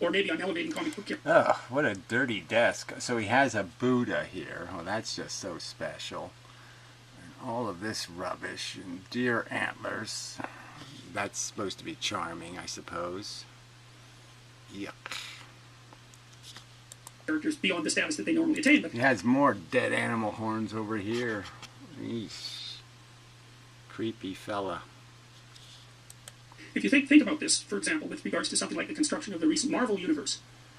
Speaker 2: Or maybe I'm elevating comic book characters.
Speaker 1: Ugh, what a dirty desk. So he has a Buddha here. Oh, that's just so special. And all of this rubbish and deer antlers. That's supposed to be charming, I suppose. Yuck.
Speaker 2: Characters beyond the status that they normally attain. But
Speaker 1: he has more dead animal horns over here. Eesh. Creepy fella.
Speaker 2: If you think about this, for example, with regards to something like the construction of the recent Marvel universe,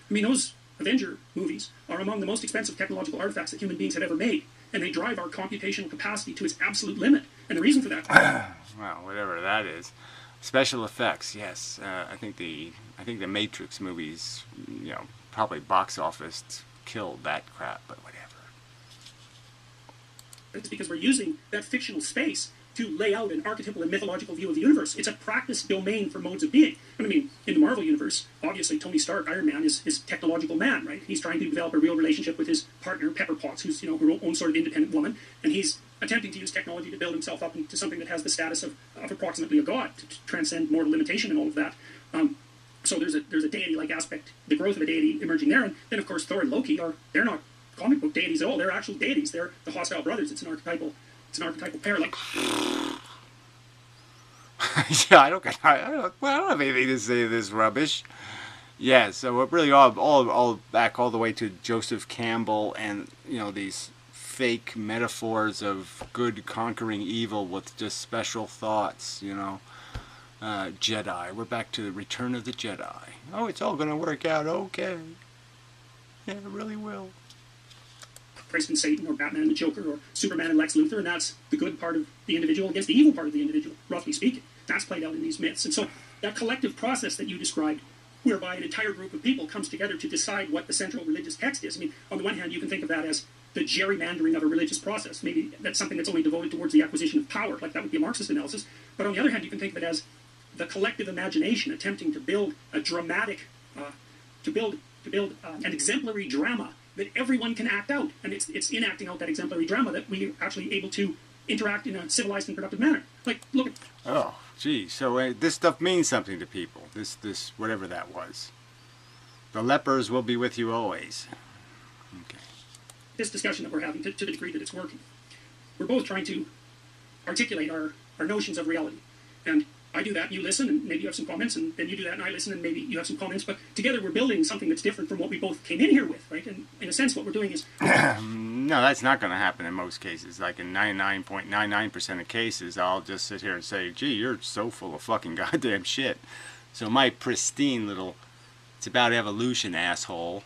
Speaker 2: I mean, those Avenger movies are among the most expensive technological artifacts that human beings have ever made, and they drive our computational capacity to its absolute limit. And the reason for that...
Speaker 1: Well, whatever that is. Special effects, yes. I think the Matrix movies, probably box office killed that crap, but whatever.
Speaker 2: It's because we're using that fictional space to lay out an archetypal and mythological view of the universe. It's a practice domain for modes of being. I mean, in the Marvel universe, obviously Tony Stark, Iron Man, is technological man, right? He's trying to develop a real relationship with his partner, Pepper Potts, who's her own sort of independent woman, and he's attempting to use technology to build himself up into something that has the status of approximately a god, to transcend mortal limitation and all of that. So there's a deity-like aspect, the growth of a deity emerging there, and then of course Thor and Loki they're not comic book deities at all. They're actual deities. They're the hostile brothers. It's an archetypal pair. Like,
Speaker 1: yeah, I don't have anything to say to this rubbish. Yeah, so we're really all back all the way to Joseph Campbell and these fake metaphors of good conquering evil with just special thoughts. Jedi. We're back to the Return of the Jedi. Oh, it's all gonna work out okay. Yeah, it really will.
Speaker 2: Christ and Satan, or Batman and the Joker, or Superman and Lex Luthor, and that's the good part of the individual against the evil part of the individual, roughly speaking. That's played out in these myths. And so that collective process that you described, whereby an entire group of people comes together to decide what the central religious text is. I mean, on the one hand, you can think of that as the gerrymandering of a religious process. Maybe that's something that's only devoted towards the acquisition of power, like that would be a Marxist analysis. But on the other hand, you can think of it as the collective imagination attempting to build a dramatic, to build an exemplary drama that everyone can act out, and it's in acting out that exemplary drama that we are actually able to interact in a civilized and productive manner. Like, look at...
Speaker 1: Oh, gee, so this stuff means something to people, this whatever that was. The lepers will be with you always. Okay.
Speaker 2: This discussion that we're having, to the degree that it's working, we're both trying to articulate our notions of reality. And I do that, and you listen, and maybe you have some comments, and then you do that, and I listen, and maybe you have some comments, but together we're building something that's different from what we both came in here with, right? And in a sense, what we're doing is...
Speaker 1: No, that's not going to happen in most cases. Like in 99.99% of cases, I'll just sit here and say, gee, you're so full of fucking goddamn shit. So my pristine little, it's about evolution, asshole.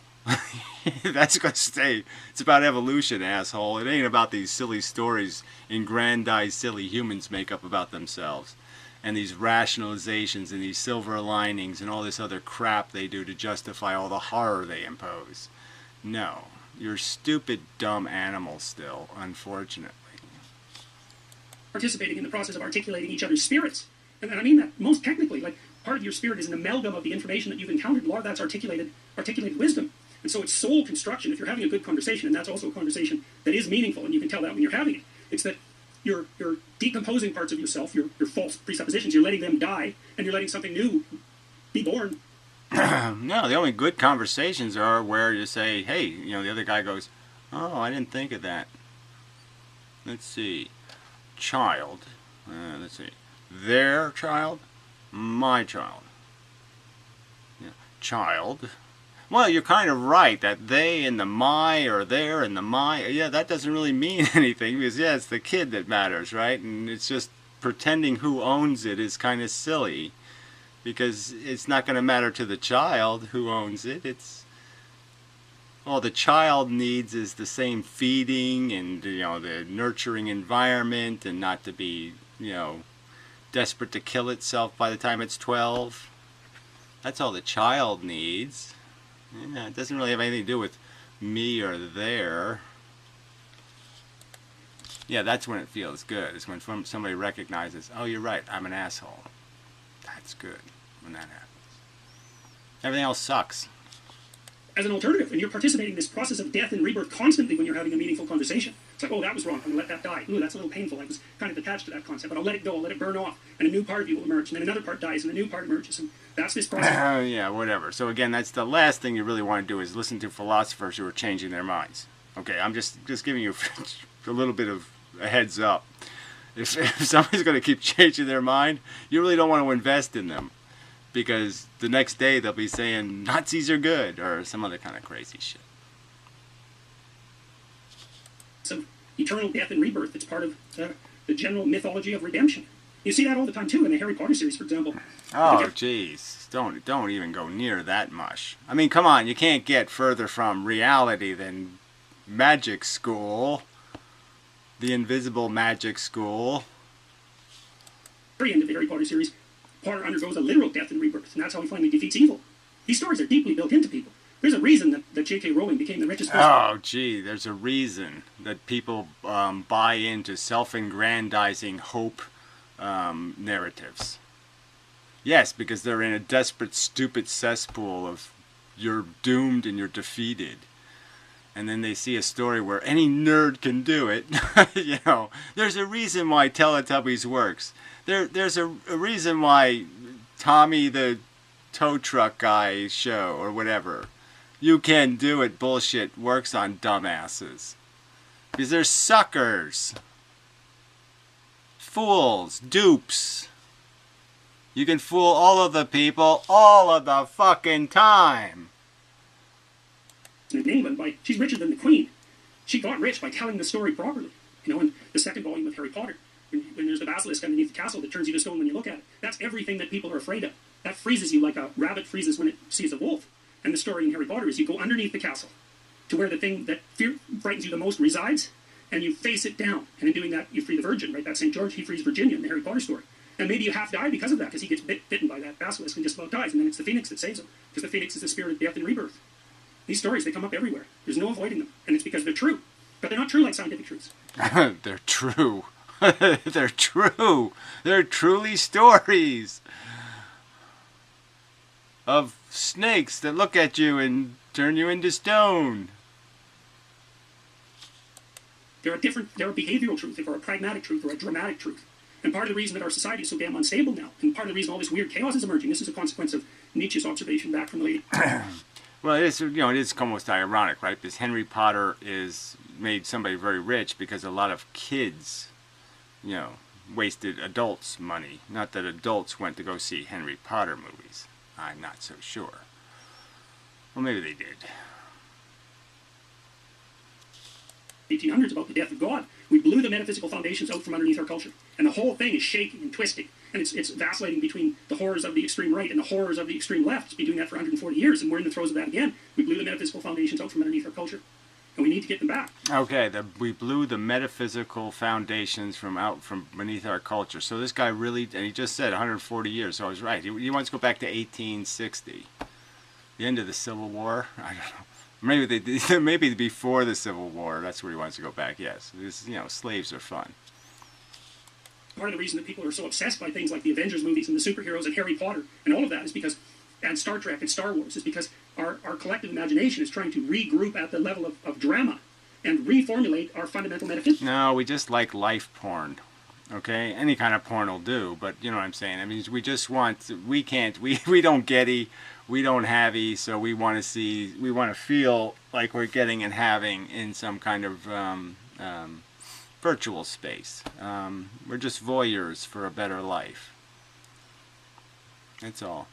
Speaker 1: That's going to stay. It's about evolution, asshole. It ain't about these silly stories ingrandized silly humans make up about themselves. And these rationalizations and these silver linings and all this other crap they do to justify all the horror they impose. No. You're stupid, dumb animals still, unfortunately.
Speaker 2: Participating in the process of articulating each other's spirits. And I mean that most technically. Like, part of your spirit is an amalgam of the information that you've encountered. A lot of that's articulated wisdom. And so it's soul construction. If you're having a good conversation, and that's also a conversation that is meaningful, and you can tell that when you're having it, it's that you're decomposing parts of yourself, your false presuppositions, you're letting them die, and you're letting something new be born.
Speaker 1: No, the only good conversations are where you say, hey, the other guy goes, oh, I didn't think of that. Let's see. Child. Let's see. Their child. My child. Yeah. Child. Well, you're kind of right that they and the my or there and the my, yeah, that doesn't really mean anything because, yeah, it's the kid that matters, right? And it's just pretending who owns it is kind of silly because it's not going to matter to the child who owns it. It's all the child needs is the same feeding and, the nurturing environment and not to be, desperate to kill itself by the time it's 12. That's all the child needs. Yeah, it doesn't really have anything to do with me or there. Yeah, that's when it feels good. It's when somebody recognizes, oh, you're right, I'm an asshole. That's good when that happens. Everything else sucks.
Speaker 2: As an alternative, and you're participating in this process of death and rebirth constantly when you're having a meaningful conversation. It's like, oh, that was wrong, I'm going to let that die. Ooh, that's a little painful. I was kind of attached to that concept, but I'll let it go, I'll let it burn off, and a new part of you will emerge, and then another part dies, and a new part emerges, and that's this process.
Speaker 1: Yeah, whatever. So again, that's the last thing you really want to do is listen to philosophers who are changing their minds. Okay, I'm just giving you a little bit of a heads up. If somebody's going to keep changing their mind, you really don't want to invest in them. Because the next day they'll be saying Nazis are good or some other kind of crazy shit.
Speaker 2: So eternal death and rebirth, it's part of the general mythology of redemption. You see that all the time too in the Harry Potter series, for example.
Speaker 1: Oh, jeez. Don't even go near that much. I mean, come on, you can't get further from reality than magic school. The invisible magic school.
Speaker 2: Very end of the Harry Potter series, Potter undergoes a literal death and rebirth, and that's how he finally defeats evil. These stories are deeply built into people. There's a reason that J.K. Rowling became the richest person.
Speaker 1: Oh, gee, there's a reason that people buy into self-aggrandizing hope narratives. Yes, because they're in a desperate, stupid cesspool of you're doomed and you're defeated. And then they see a story where any nerd can do it. You know, there's a reason why Teletubbies works. There's a reason why Tommy the tow truck guy show or whatever, you can do it bullshit works on dumbasses. Because they're suckers. Fools. Dupes. You can fool all of the people all of the fucking time.
Speaker 2: In England, she's richer than the Queen. She got rich by telling the story properly. You know, in the second volume of Harry Potter, when there's the basilisk underneath the castle that turns you to stone when you look at it, that's everything that people are afraid of. That freezes you like a rabbit freezes when it sees a wolf. And the story in Harry Potter is you go underneath the castle to where the thing that frightens you the most resides, and you face it down. And in doing that, you free the Virgin, right? That's St. George, he frees Virginia in the Harry Potter story. And maybe you half die because of that, because he gets bitten by that basilisk and just about dies, and then it's the phoenix that saves him, because the phoenix is the spirit of death and rebirth. These stories, they come up everywhere. There's no avoiding them, and it's because they're true. But they're not true like scientific truths.
Speaker 1: They're true. They're true. They're truly stories of snakes that look at you and turn you into stone.
Speaker 2: They're a behavioral truth, or a pragmatic truth, or a dramatic truth. And part of the reason that our society is so damn unstable now, and part of the reason all this weird chaos is emerging, this is a consequence of Nietzsche's observation back from the late...
Speaker 1: Well, it is, you know, it is almost ironic, right? Because Henry Potter made somebody very rich because a lot of kids, you know, wasted adults' money. Not that adults went to go see Henry Potter movies. I'm not so sure. Well, maybe they did.
Speaker 2: 1800s about the death of God. We blew the metaphysical foundations out from underneath our culture. And the whole thing is shaking and twisting. And it's vacillating between the horrors of the extreme right and the horrors of the extreme left. It's been doing that for 140 years, and we're in the throes of that again. We blew the metaphysical foundations out from underneath our culture. And we need to get them back.
Speaker 1: Okay, we blew the metaphysical foundations from beneath our culture. So this guy really, and he just said 140 years, so I was right. He wants to go back to 1860. The end of the Civil War? I don't know. Maybe before the Civil War, that's where he wants to go back, yes. You know, slaves are fun.
Speaker 2: Part of the reason that people are so obsessed by things like the Avengers movies and the superheroes and Harry Potter and all of that is because, and Star Trek and Star Wars, is because our collective imagination is trying to regroup at the level of drama and reformulate our fundamental metaphysics.
Speaker 1: No, we just like life porn. Okay? Any kind of porn will do, but you know what I'm saying. I mean, we just want, we don't getty, we don't havey, so we want to feel like we're getting and having in some kind of virtual space. We're just voyeurs for a better life. That's all.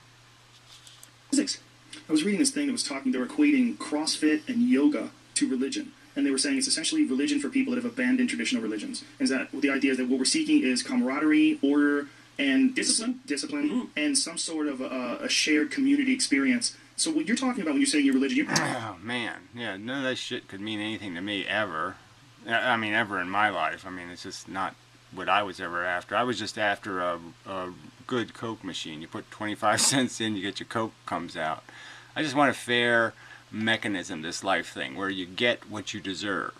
Speaker 3: Physics. I was reading this thing that was talking, they were equating CrossFit and yoga to religion. And they were saying it's essentially religion for people that have abandoned traditional religions. And is that the idea is that what we're seeking is camaraderie, order, and discipline,
Speaker 2: Mm-hmm.
Speaker 3: and some sort of a shared community experience. So what you're talking about when you're saying your religion...
Speaker 1: Oh, man. Yeah, none of that shit could mean anything to me ever. I mean, ever in my life. I mean, it's just not what I was ever after. I was just after a good Coke machine. You put 25 cents in, you get your Coke comes out. I just want a fair mechanism, this life thing, where you get what you deserve.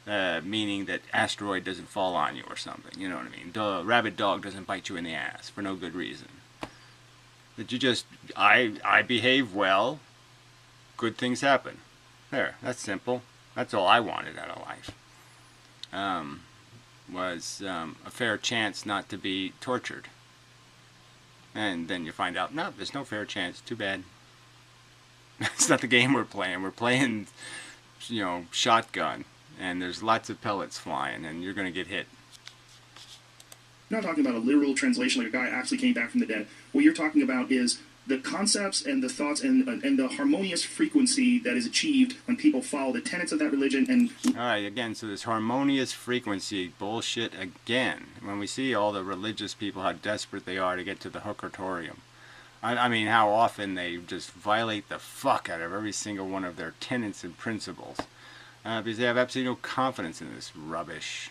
Speaker 1: Meaning that asteroid doesn't fall on you or something. You know what I mean? The rabid dog doesn't bite you in the ass for no good reason. That you just, I behave well, good things happen. There, that's simple. That's all I wanted out of life. Was a fair chance not to be tortured. And then you find out, no, there's no fair chance. Too bad. That's not the game we're playing. We're playing, you know, shotgun. And there's lots of pellets flying, and you're going to get hit.
Speaker 3: You're not talking about a literal translation like a guy actually came back from the dead. What you're talking about is the concepts and the thoughts and the harmonious frequency that is achieved when people follow the tenets of that religion. And
Speaker 1: alright, again, so this harmonious frequency bullshit again. When we see all the religious people, how desperate they are to get to the hookertorium. I mean, how often they just violate the fuck out of every single one of their tenets and principles. Because they have absolutely no confidence in this rubbish.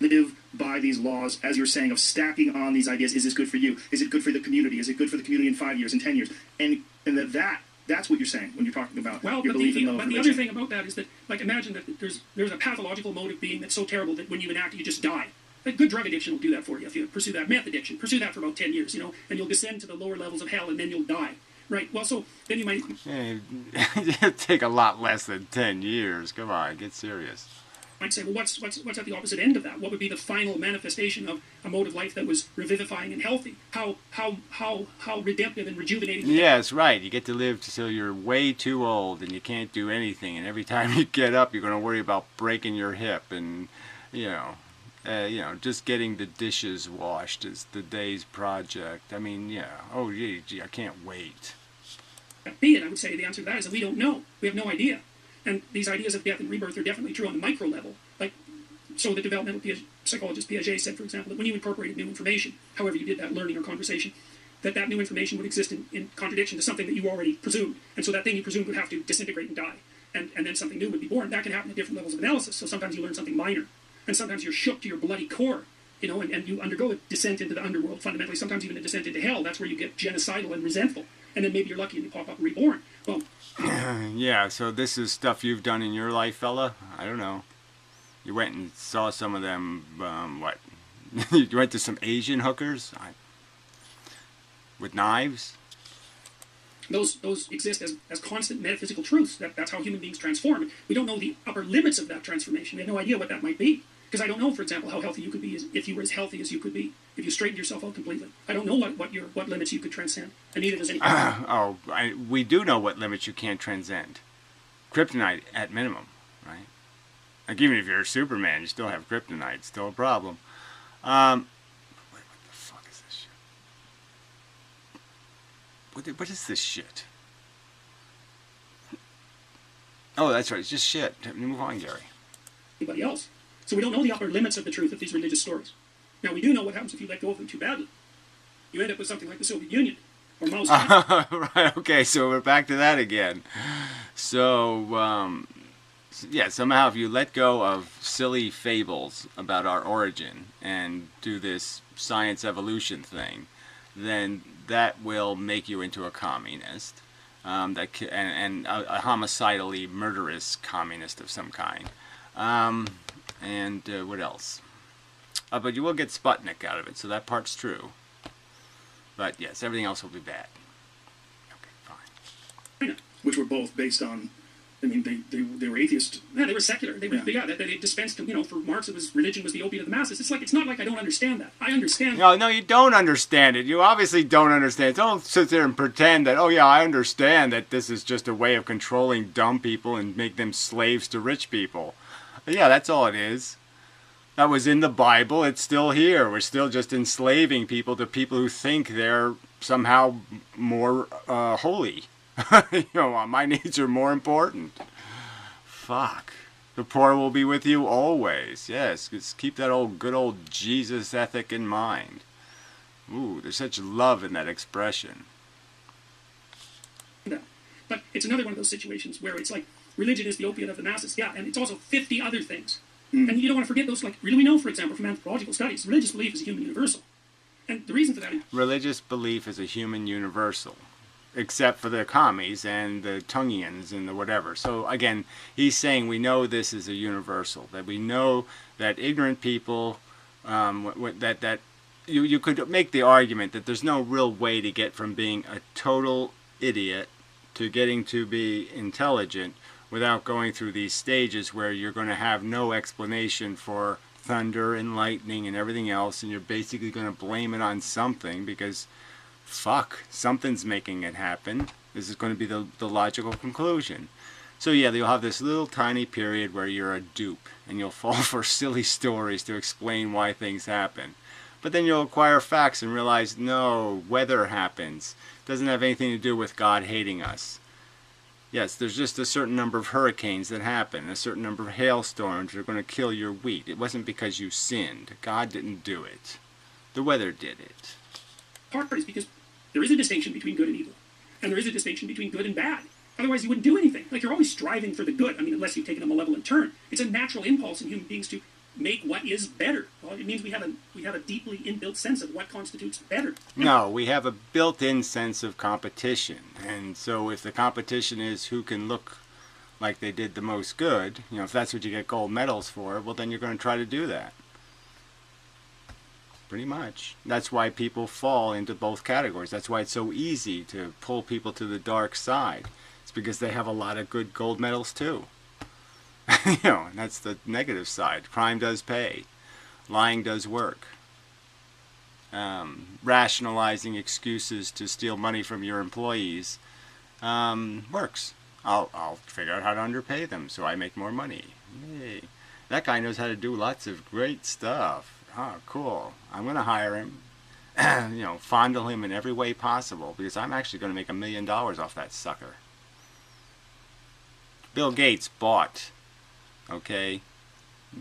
Speaker 3: live by these laws, as you're saying, of stacking on these ideas. Is this good for you? Is it good for the community? Is it good for the community in 5 years, in 10 years? And that's what you're saying when you're talking about
Speaker 2: well,
Speaker 3: your
Speaker 2: but
Speaker 3: belief in
Speaker 2: but
Speaker 3: religion.
Speaker 2: the other thing about that is that, like, imagine that there's a pathological mode of being that's so terrible that when you enact it, you just die. A good drug addiction will do that for you. If you pursue that meth addiction, pursue that for about 10 years, you know, and you'll descend to the lower levels of hell, and then you'll die. Right. Well, so then you might.
Speaker 1: Yeah, it'd take a lot less than 10 years. Come on, get serious.
Speaker 2: Might say, well, what's at the opposite end of that? What would be the final manifestation of a mode of life that was revivifying and healthy? How redemptive and rejuvenating?
Speaker 1: Yes, right. You get to live till you're way too old and you can't do anything, and every time you get up, you're going to worry about breaking your hip, and you know, just getting the dishes washed is the day's project. I mean, yeah. Oh, gee, I can't wait.
Speaker 2: Be it, I would say the answer to that is that we don't know. We have no idea. And these ideas of death and rebirth are definitely true on the micro level. Like, so the developmental psychologist Piaget said, for example, that when you incorporated new information, however you did that, learning or conversation, that new information would exist in contradiction to something that you already presumed. And so that thing you presumed would have to disintegrate and die. And then something new would be born. That can happen at different levels of analysis. So sometimes you learn something minor. And sometimes you're shook to your bloody core, you know, and you undergo a descent into the underworld, fundamentally, sometimes even a descent into hell. That's where you get genocidal and resentful. And then maybe you're lucky and you pop up reborn. Well,
Speaker 1: yeah, so this is stuff you've done in your life, fella? I don't know. You went and saw some of them, what? You went to some Asian hookers? With knives?
Speaker 2: Those exist as constant metaphysical truths. That's how human beings transform. We don't know the upper limits of that transformation. We have no idea what that might be. Because I don't know, for example, how healthy you could be if you were as healthy as you could be, if you straightened yourself out completely. I don't know what limits you could transcend, and neither does anybody.
Speaker 1: We do know what limits you can't transcend. Kryptonite at minimum, right? Like, even if you're a Superman, you still have kryptonite. It's still a problem. What the fuck is this shit? What is this shit? Oh, that's right. It's just shit. Move on, Gary.
Speaker 2: Anybody else. So we don't know the upper limits of the truth of these religious stories. Now, we do know what happens if you let go of them too badly. You end up with something like the Soviet Union, or Mao's China.
Speaker 1: Right, okay, so we're back to that again. So, yeah, somehow if you let go of silly fables about our origin and do this science evolution thing, then that will make you into a communist, and a homicidally murderous communist of some kind. And what else? But you will get Sputnik out of it, so that part's true. But yes, everything else will be bad. Okay, fine.
Speaker 3: Which were both based on, I mean, they were atheist.
Speaker 2: Yeah, they were secular. They dispensed, you know, for Marx, religion was the opiate of the masses. It's not like I don't understand that. I understand.
Speaker 1: No, you don't understand it. You obviously don't understand. Don't sit there and pretend that, oh yeah, I understand that this is just a way of controlling dumb people and make them slaves to rich people. Yeah, that's all it is. That was in the Bible. It's still here. We're still just enslaving people to people who think they're somehow more holy. You know, my needs are more important. Fuck. The poor will be with you always. Yes, just keep that good old Jesus ethic in mind. Ooh, there's such love in that expression.
Speaker 2: But it's another one of those situations where it's like, religion is the opiate of the masses, yeah, and it's also 50 other things. And you don't want to forget those, like, really we know, for example, from anthropological studies, religious belief is a human universal. And the reason for that is...
Speaker 1: Religious belief is a human universal, except for the commies and the Tungians and the whatever. So, again, he's saying we know this is a universal, that we know that ignorant people, that you could make the argument that there's no real way to get from being a total idiot to getting to be intelligent without going through these stages where you're going to have no explanation for thunder and lightning and everything else, and you're basically going to blame it on something because, fuck, something's making it happen. This is going to be the logical conclusion. So yeah, you'll have this little tiny period where you're a dupe, and you'll fall for silly stories to explain why things happen. But then you'll acquire facts and realize, no, weather happens. It doesn't have anything to do with God hating us. Yes, there's just a certain number of hurricanes that happen, a certain number of hailstorms that are going to kill your wheat. It wasn't because you sinned. God didn't do it. The weather did it.
Speaker 2: Part is because there is a distinction between good and evil. And there is a distinction between good and bad. Otherwise you wouldn't do anything. Like, you're always striving for the good, I mean, unless you've taken a malevolent turn. It's a natural impulse in human beings to make what is better. Well, it means we have a deeply inbuilt sense of what constitutes better.
Speaker 1: No, we have a built-in sense of competition. And so if the competition is who can look like they did the most good, you know, if that's what you get gold medals for, well, then you're going to try to do that. Pretty much. That's why people fall into both categories. That's why it's so easy to pull people to the dark side. It's because they have a lot of good gold medals too. You know, and that's the negative side. Crime does pay. Lying does work. Rationalizing excuses to steal money from your employees works. I'll figure out how to underpay them so I make more money. Yay. That guy knows how to do lots of great stuff. Oh, cool. I'm going to hire him. You know, fondle him in every way possible because I'm actually going to make $1 million off that sucker. Bill Gates bought, okay?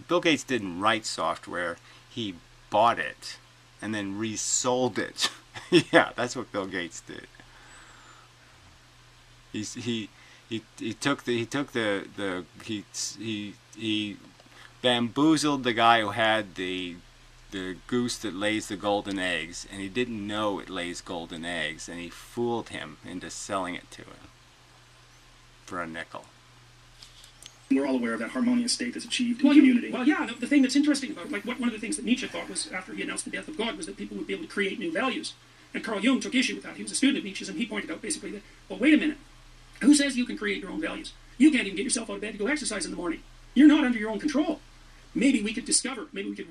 Speaker 1: Bill Gates didn't write software. He bought it and then resold it. Yeah, that's what Bill Gates did. He bamboozled the guy who had the goose that lays the golden eggs, and he didn't know it lays golden eggs, and he fooled him into selling it to him for a nickel.
Speaker 3: We're all aware of that harmonious state that's achieved in community.
Speaker 2: Well, yeah, the thing that's interesting about, like, one of the things that Nietzsche thought was, after he announced the death of God, was that people would be able to create new values. And Carl Jung took issue with that. He was a student of Nietzsche's, and he pointed out basically that, well, wait a minute. Who says you can create your own values? You can't even get yourself out of bed to go exercise in the morning. You're not under your own control. Maybe we could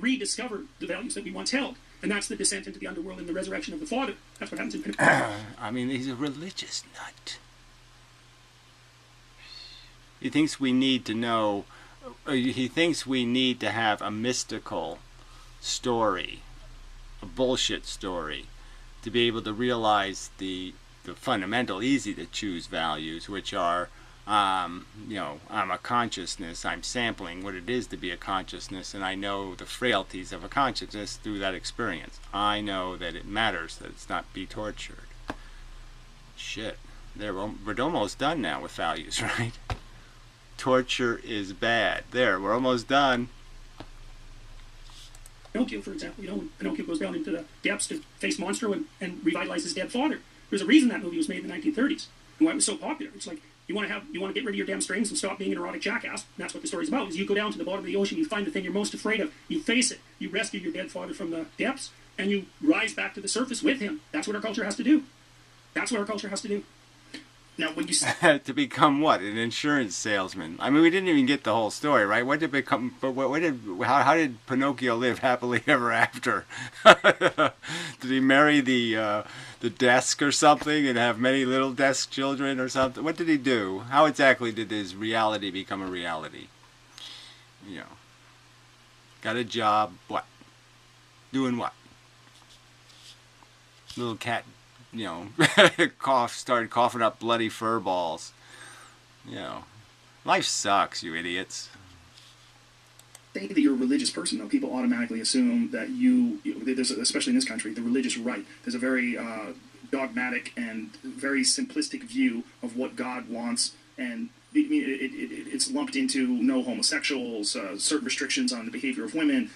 Speaker 2: rediscover the values that we once held. And that's the descent into the underworld and the resurrection of the Father. That's what happens in Pentecost.
Speaker 1: I mean, he's a religious nut. He thinks we need to know, he thinks we need to have a mystical story, a bullshit story, to be able to realize the fundamental, easy to choose values, which are, you know, I'm a consciousness, I'm sampling what it is to be a consciousness, and I know the frailties of a consciousness through that experience. I know that it matters, that it's not be tortured. Shit. We're almost done now with values, right? Torture is bad. There, we're almost done.
Speaker 2: Pinocchio, for example, you know, when Pinocchio goes down into the depths to face Monstro and revitalize his dead father. There's a reason that movie was made in the 1930s and why it was so popular. It's like, you want to get rid of your damn strings and stop being an erotic jackass. And that's what the story's about. Is you go down to the bottom of the ocean, you find the thing you're most afraid of, you face it, you rescue your dead father from the depths, and you rise back to the surface with him. That's what our culture has to do. That's what our culture has to do.
Speaker 3: Now, when you
Speaker 1: to become what? An insurance salesman. I mean, we didn't even get the whole story, right? What did become? How did Pinocchio live happily ever after? Did he marry the desk or something and have many little desk children or something? What did he do? How exactly did his reality become a reality? You know, got a job. What? Doing what? Little cat. You know, started coughing up bloody fur balls. You know, life sucks, you idiots.
Speaker 3: Say that you're a religious person, though, people automatically assume that there's, especially in this country, the religious right. There's a very dogmatic and very simplistic view of what God wants, and it's lumped into no homosexuals, certain restrictions on the behavior of women.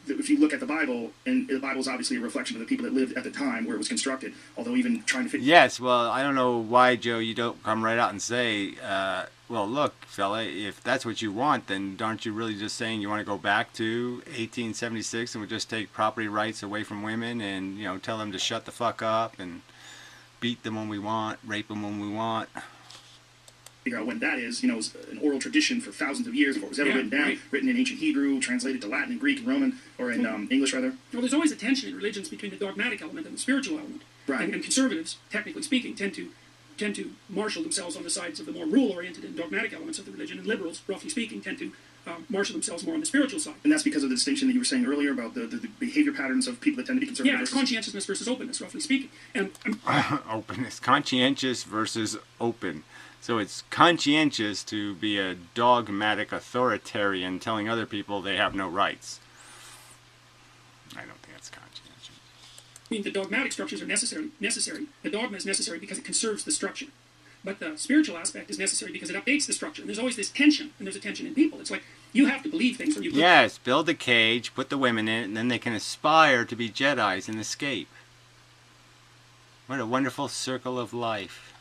Speaker 3: If you look at the Bible, and the Bible is obviously a reflection of the people that lived at the time where it was constructed, although even trying to fit...
Speaker 1: Yes, well, I don't know why, Joe, you don't come right out and say, well, look, fella, if that's what you want, then aren't you really just saying you want to go back to 1876 and we just take property rights away from women and, you know, tell them to shut the fuck up and beat them when we want, rape them when we want?
Speaker 3: Figure out when that is, you know, it was an oral tradition for thousands of years before it was ever written down,
Speaker 2: right.
Speaker 3: Written in ancient Hebrew, translated to Latin and Greek and Roman, or in English, rather.
Speaker 2: Well, there's always a tension in religions between the dogmatic element and the spiritual element.
Speaker 3: Right.
Speaker 2: And conservatives, technically speaking, tend to marshal themselves on the sides of the more rule-oriented and dogmatic elements of the religion, and liberals, roughly speaking, tend to marshal themselves more on the spiritual side.
Speaker 3: And that's because of the distinction that you were saying earlier about the behavior patterns of people that tend to be conservative.
Speaker 2: Yeah, it's conscientiousness versus openness, roughly speaking. And
Speaker 1: openness, conscientious versus open. So it's conscientious to be a dogmatic authoritarian telling other people they have no rights. I don't think that's conscientious.
Speaker 2: I mean, the dogmatic structures are necessary. The dogma is necessary because it conserves the structure. But the spiritual aspect is necessary because it updates the structure. And there's always this tension, and there's a tension in people. It's like, You have to believe things, or you.
Speaker 1: Yes, build a cage, put the women in it, and then they can aspire to be Jedis and escape. What a wonderful circle of life.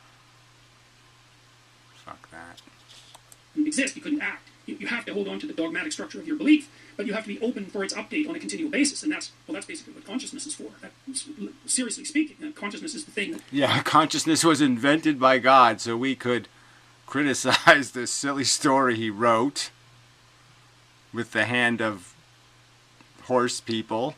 Speaker 1: Fuck that.
Speaker 2: Exist. You couldn't act. You have to hold on to the dogmatic structure of your belief, but you have to be open for its update on a continual basis, and that's basically what consciousness is for. Seriously speaking, consciousness is the thing that...
Speaker 1: Yeah, consciousness was invented by God so we could criticize this silly story he wrote with the hand of horse people.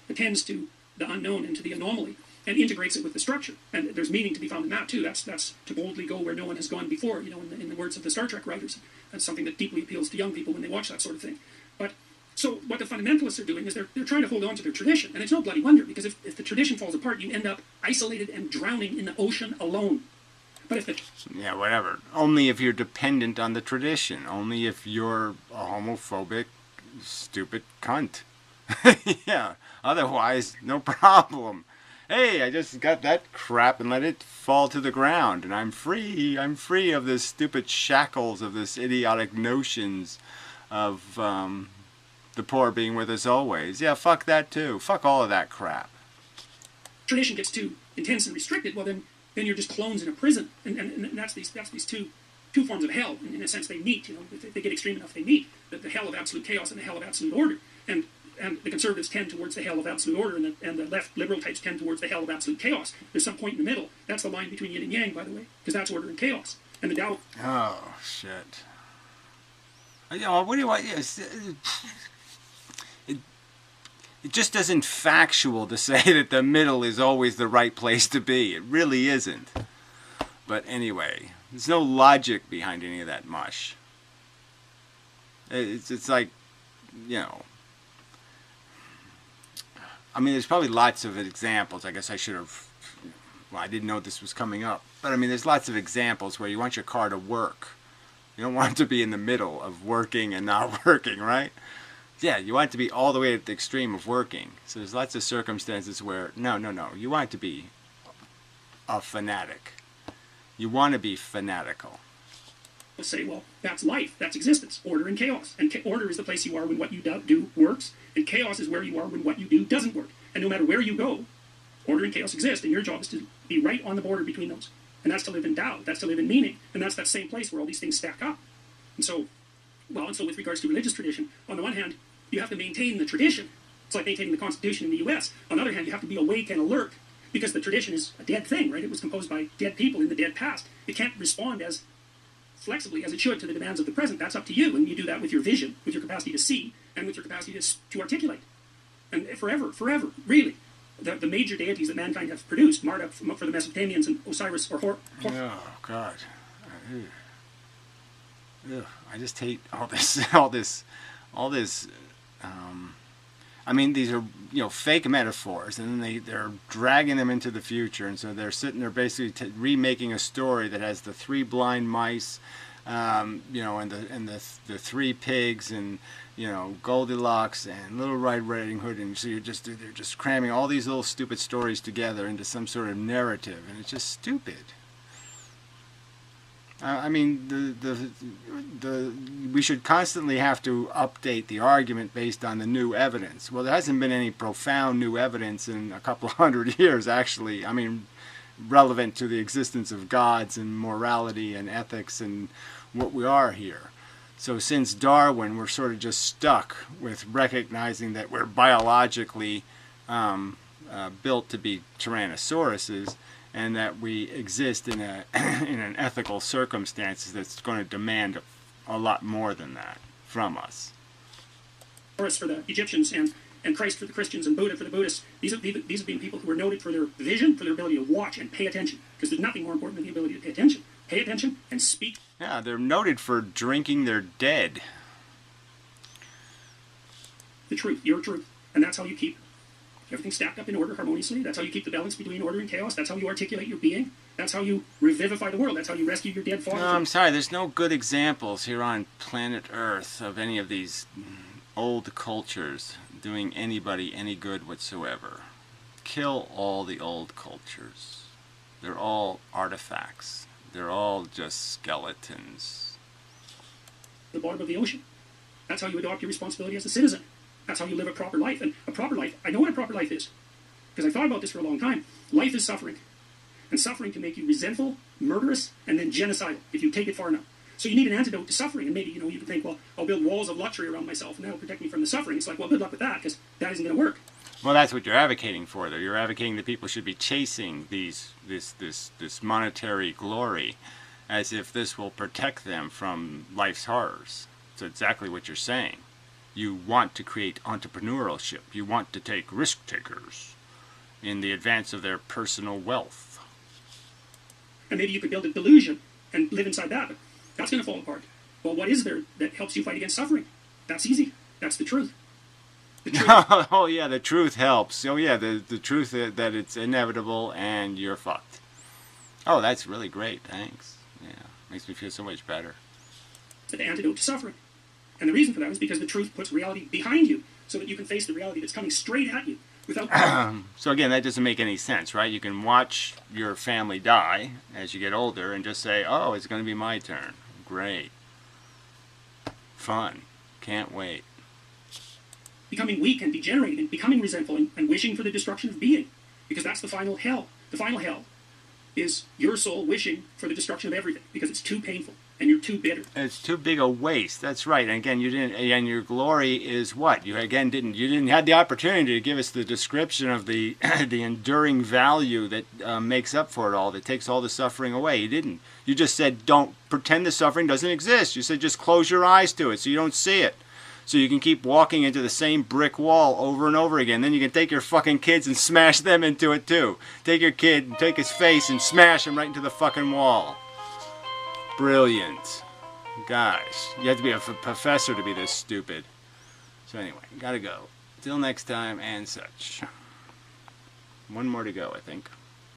Speaker 2: Attends to the unknown and to the anomaly, and integrates it with the structure. And there's meaning to be found in that too. That's to boldly go where no one has gone before, in the words of the Star Trek writers. That's something that deeply appeals to young people when they watch that sort of thing. But so what the fundamentalists are doing is they're trying to hold on to their tradition. And it's no bloody wonder, because if the tradition falls apart, you end up isolated and drowning in the ocean alone. But if the...
Speaker 1: Yeah, whatever. Only if you're dependent on the tradition. Only if you're a homophobic, stupid cunt. Yeah, otherwise, no problem. Hey, I just got that crap and let it fall to the ground, and I'm free. I'm free of this stupid shackles of this idiotic notions of the poor being with us always. Yeah, fuck that too. Fuck all of that crap.
Speaker 2: Tradition gets too intense and restricted, well then you're just clones in a prison, and that's these two forms of hell. In a sense, they meet. If they get extreme enough, they meet. The hell of absolute chaos and the hell of absolute order. And the conservatives tend towards the hell of absolute order, and the left liberal types tend towards the hell of absolute chaos. There's some point in the middle. That's the line between yin and yang, by the way, because that's order and chaos. And the Tao...
Speaker 1: Oh, shit. What do you want? It just isn't factual to say that the middle is always the right place to be. It really isn't. But anyway, there's no logic behind any of that mush. It's like, I mean, there's probably lots of examples. I guess I should have... Well, I didn't know this was coming up. But, I mean, there's lots of examples where you want your car to work. You don't want it to be in the middle of working and not working, right? Yeah, you want it to be all the way at the extreme of working. So there's lots of circumstances where, no. You want it to be a fanatic. You want to be fanatical.
Speaker 2: We'll say, well, that's life, that's existence, order and chaos. And order is the place you are when what you do works, and chaos is where you are when what you do doesn't work. And no matter where you go, order and chaos exist, and your job is to be right on the border between those. And that's to live in Tao, that's to live in meaning, and that's that same place where all these things stack up. And so with regards to religious tradition, on the one hand, you have to maintain the tradition. It's like maintaining the Constitution in the U.S. On the other hand, you have to be awake and alert, because the tradition is a dead thing, right? It was composed by dead people in the dead past. It can't respond as flexibly as it should to the demands of the present. That's up to you, and you do that with your vision, with your capacity to see, and with your capacity to articulate. And forever, really. The major deities that mankind has produced, Marduk for the Mesopotamians and Osiris or Hor.
Speaker 1: Oh, God. Ugh. I just hate all this. I mean, these are fake metaphors, and then they're dragging them into the future, and so they're sitting there basically remaking a story that has the three blind mice, and the three pigs, and Goldilocks and Little Red Riding Hood, and so they're just cramming all these little stupid stories together into some sort of narrative, and it's just stupid. I mean, we should constantly have to update the argument based on the new evidence. Well, there hasn't been any profound new evidence in a couple of 100 years, actually. I mean, relevant to the existence of gods and morality and ethics and what we are here. So since Darwin, we're sort of just stuck with recognizing that we're biologically built to be Tyrannosauruses, and that we exist in an ethical circumstances that's going to demand a lot more than that from us.
Speaker 2: Horus for the Egyptians and Christ for the Christians and Buddha for the Buddhists. These have been people who were noted for their vision, for their ability to watch and pay attention. Because there's nothing more important than the ability to pay attention. Pay attention and speak.
Speaker 1: Yeah, they're noted for drinking their dead.
Speaker 2: The truth, your truth. And that's how you keep everything stacked up in order harmoniously. That's how you keep the balance between order and chaos. That's how you articulate your being. That's how you revivify the world. That's how you rescue your dead father.
Speaker 1: No, I'm sorry. There's no good examples here on planet Earth of any of these old cultures doing anybody any good whatsoever. Kill all the old cultures. They're all artifacts. They're all just skeletons.
Speaker 2: the bottom of the ocean. That's how you adopt your responsibility as a citizen. That's how you live a proper life. And a proper life, I know what a proper life is, because I thought about this for a long time. Life is suffering. And suffering can make you resentful, murderous, and then genocidal if you take it far enough. So you need an antidote to suffering. And maybe, you can think, well, I'll build walls of luxury around myself, and that'll protect me from the suffering. It's like, well, good luck with that, because that isn't going to work.
Speaker 1: Well, that's what you're advocating for, though. You're advocating that people should be chasing this monetary glory as if this will protect them from life's horrors. That's exactly what you're saying. You want to create entrepreneurship. You want to take risk takers in the advance of their personal wealth.
Speaker 2: And maybe you could build a delusion and live inside that, but that's going to fall apart. Well, what is there that helps you fight against suffering? That's easy. That's the truth. The truth.
Speaker 1: Oh, yeah, the truth helps. Oh, yeah, the truth that it's inevitable and you're fucked. Oh, that's really great. Thanks. Yeah, makes me feel so much better.
Speaker 2: The antidote to suffering. And the reason for that is because the truth puts reality behind you so that you can face the reality that's coming straight at you without...
Speaker 1: So again, that doesn't make any sense, right? You can watch your family die as you get older and just say, oh, it's going to be my turn. Great. Fun. Can't wait.
Speaker 2: Becoming weak and degenerating and becoming resentful and wishing for the destruction of being. Because that's the final hell. The final hell is your soul wishing for the destruction of everything because it's too painful and you're too bitter.
Speaker 1: It's too big a waste. That's right. And again, you didn't. And your glory is what you again didn't. You didn't have the opportunity to give us the description of the the enduring value that makes up for it all. That takes all the suffering away. You didn't. You just said don't pretend the suffering doesn't exist. You said just close your eyes to it so you don't see it. So you can keep walking into the same brick wall over and over again. Then you can take your fucking kids and smash them into it too. Take your kid and take his face and smash him right into the fucking wall. Brilliant. Guys, you have to be a professor to be this stupid. So anyway, gotta go. Till next time and such. One more to go, I think.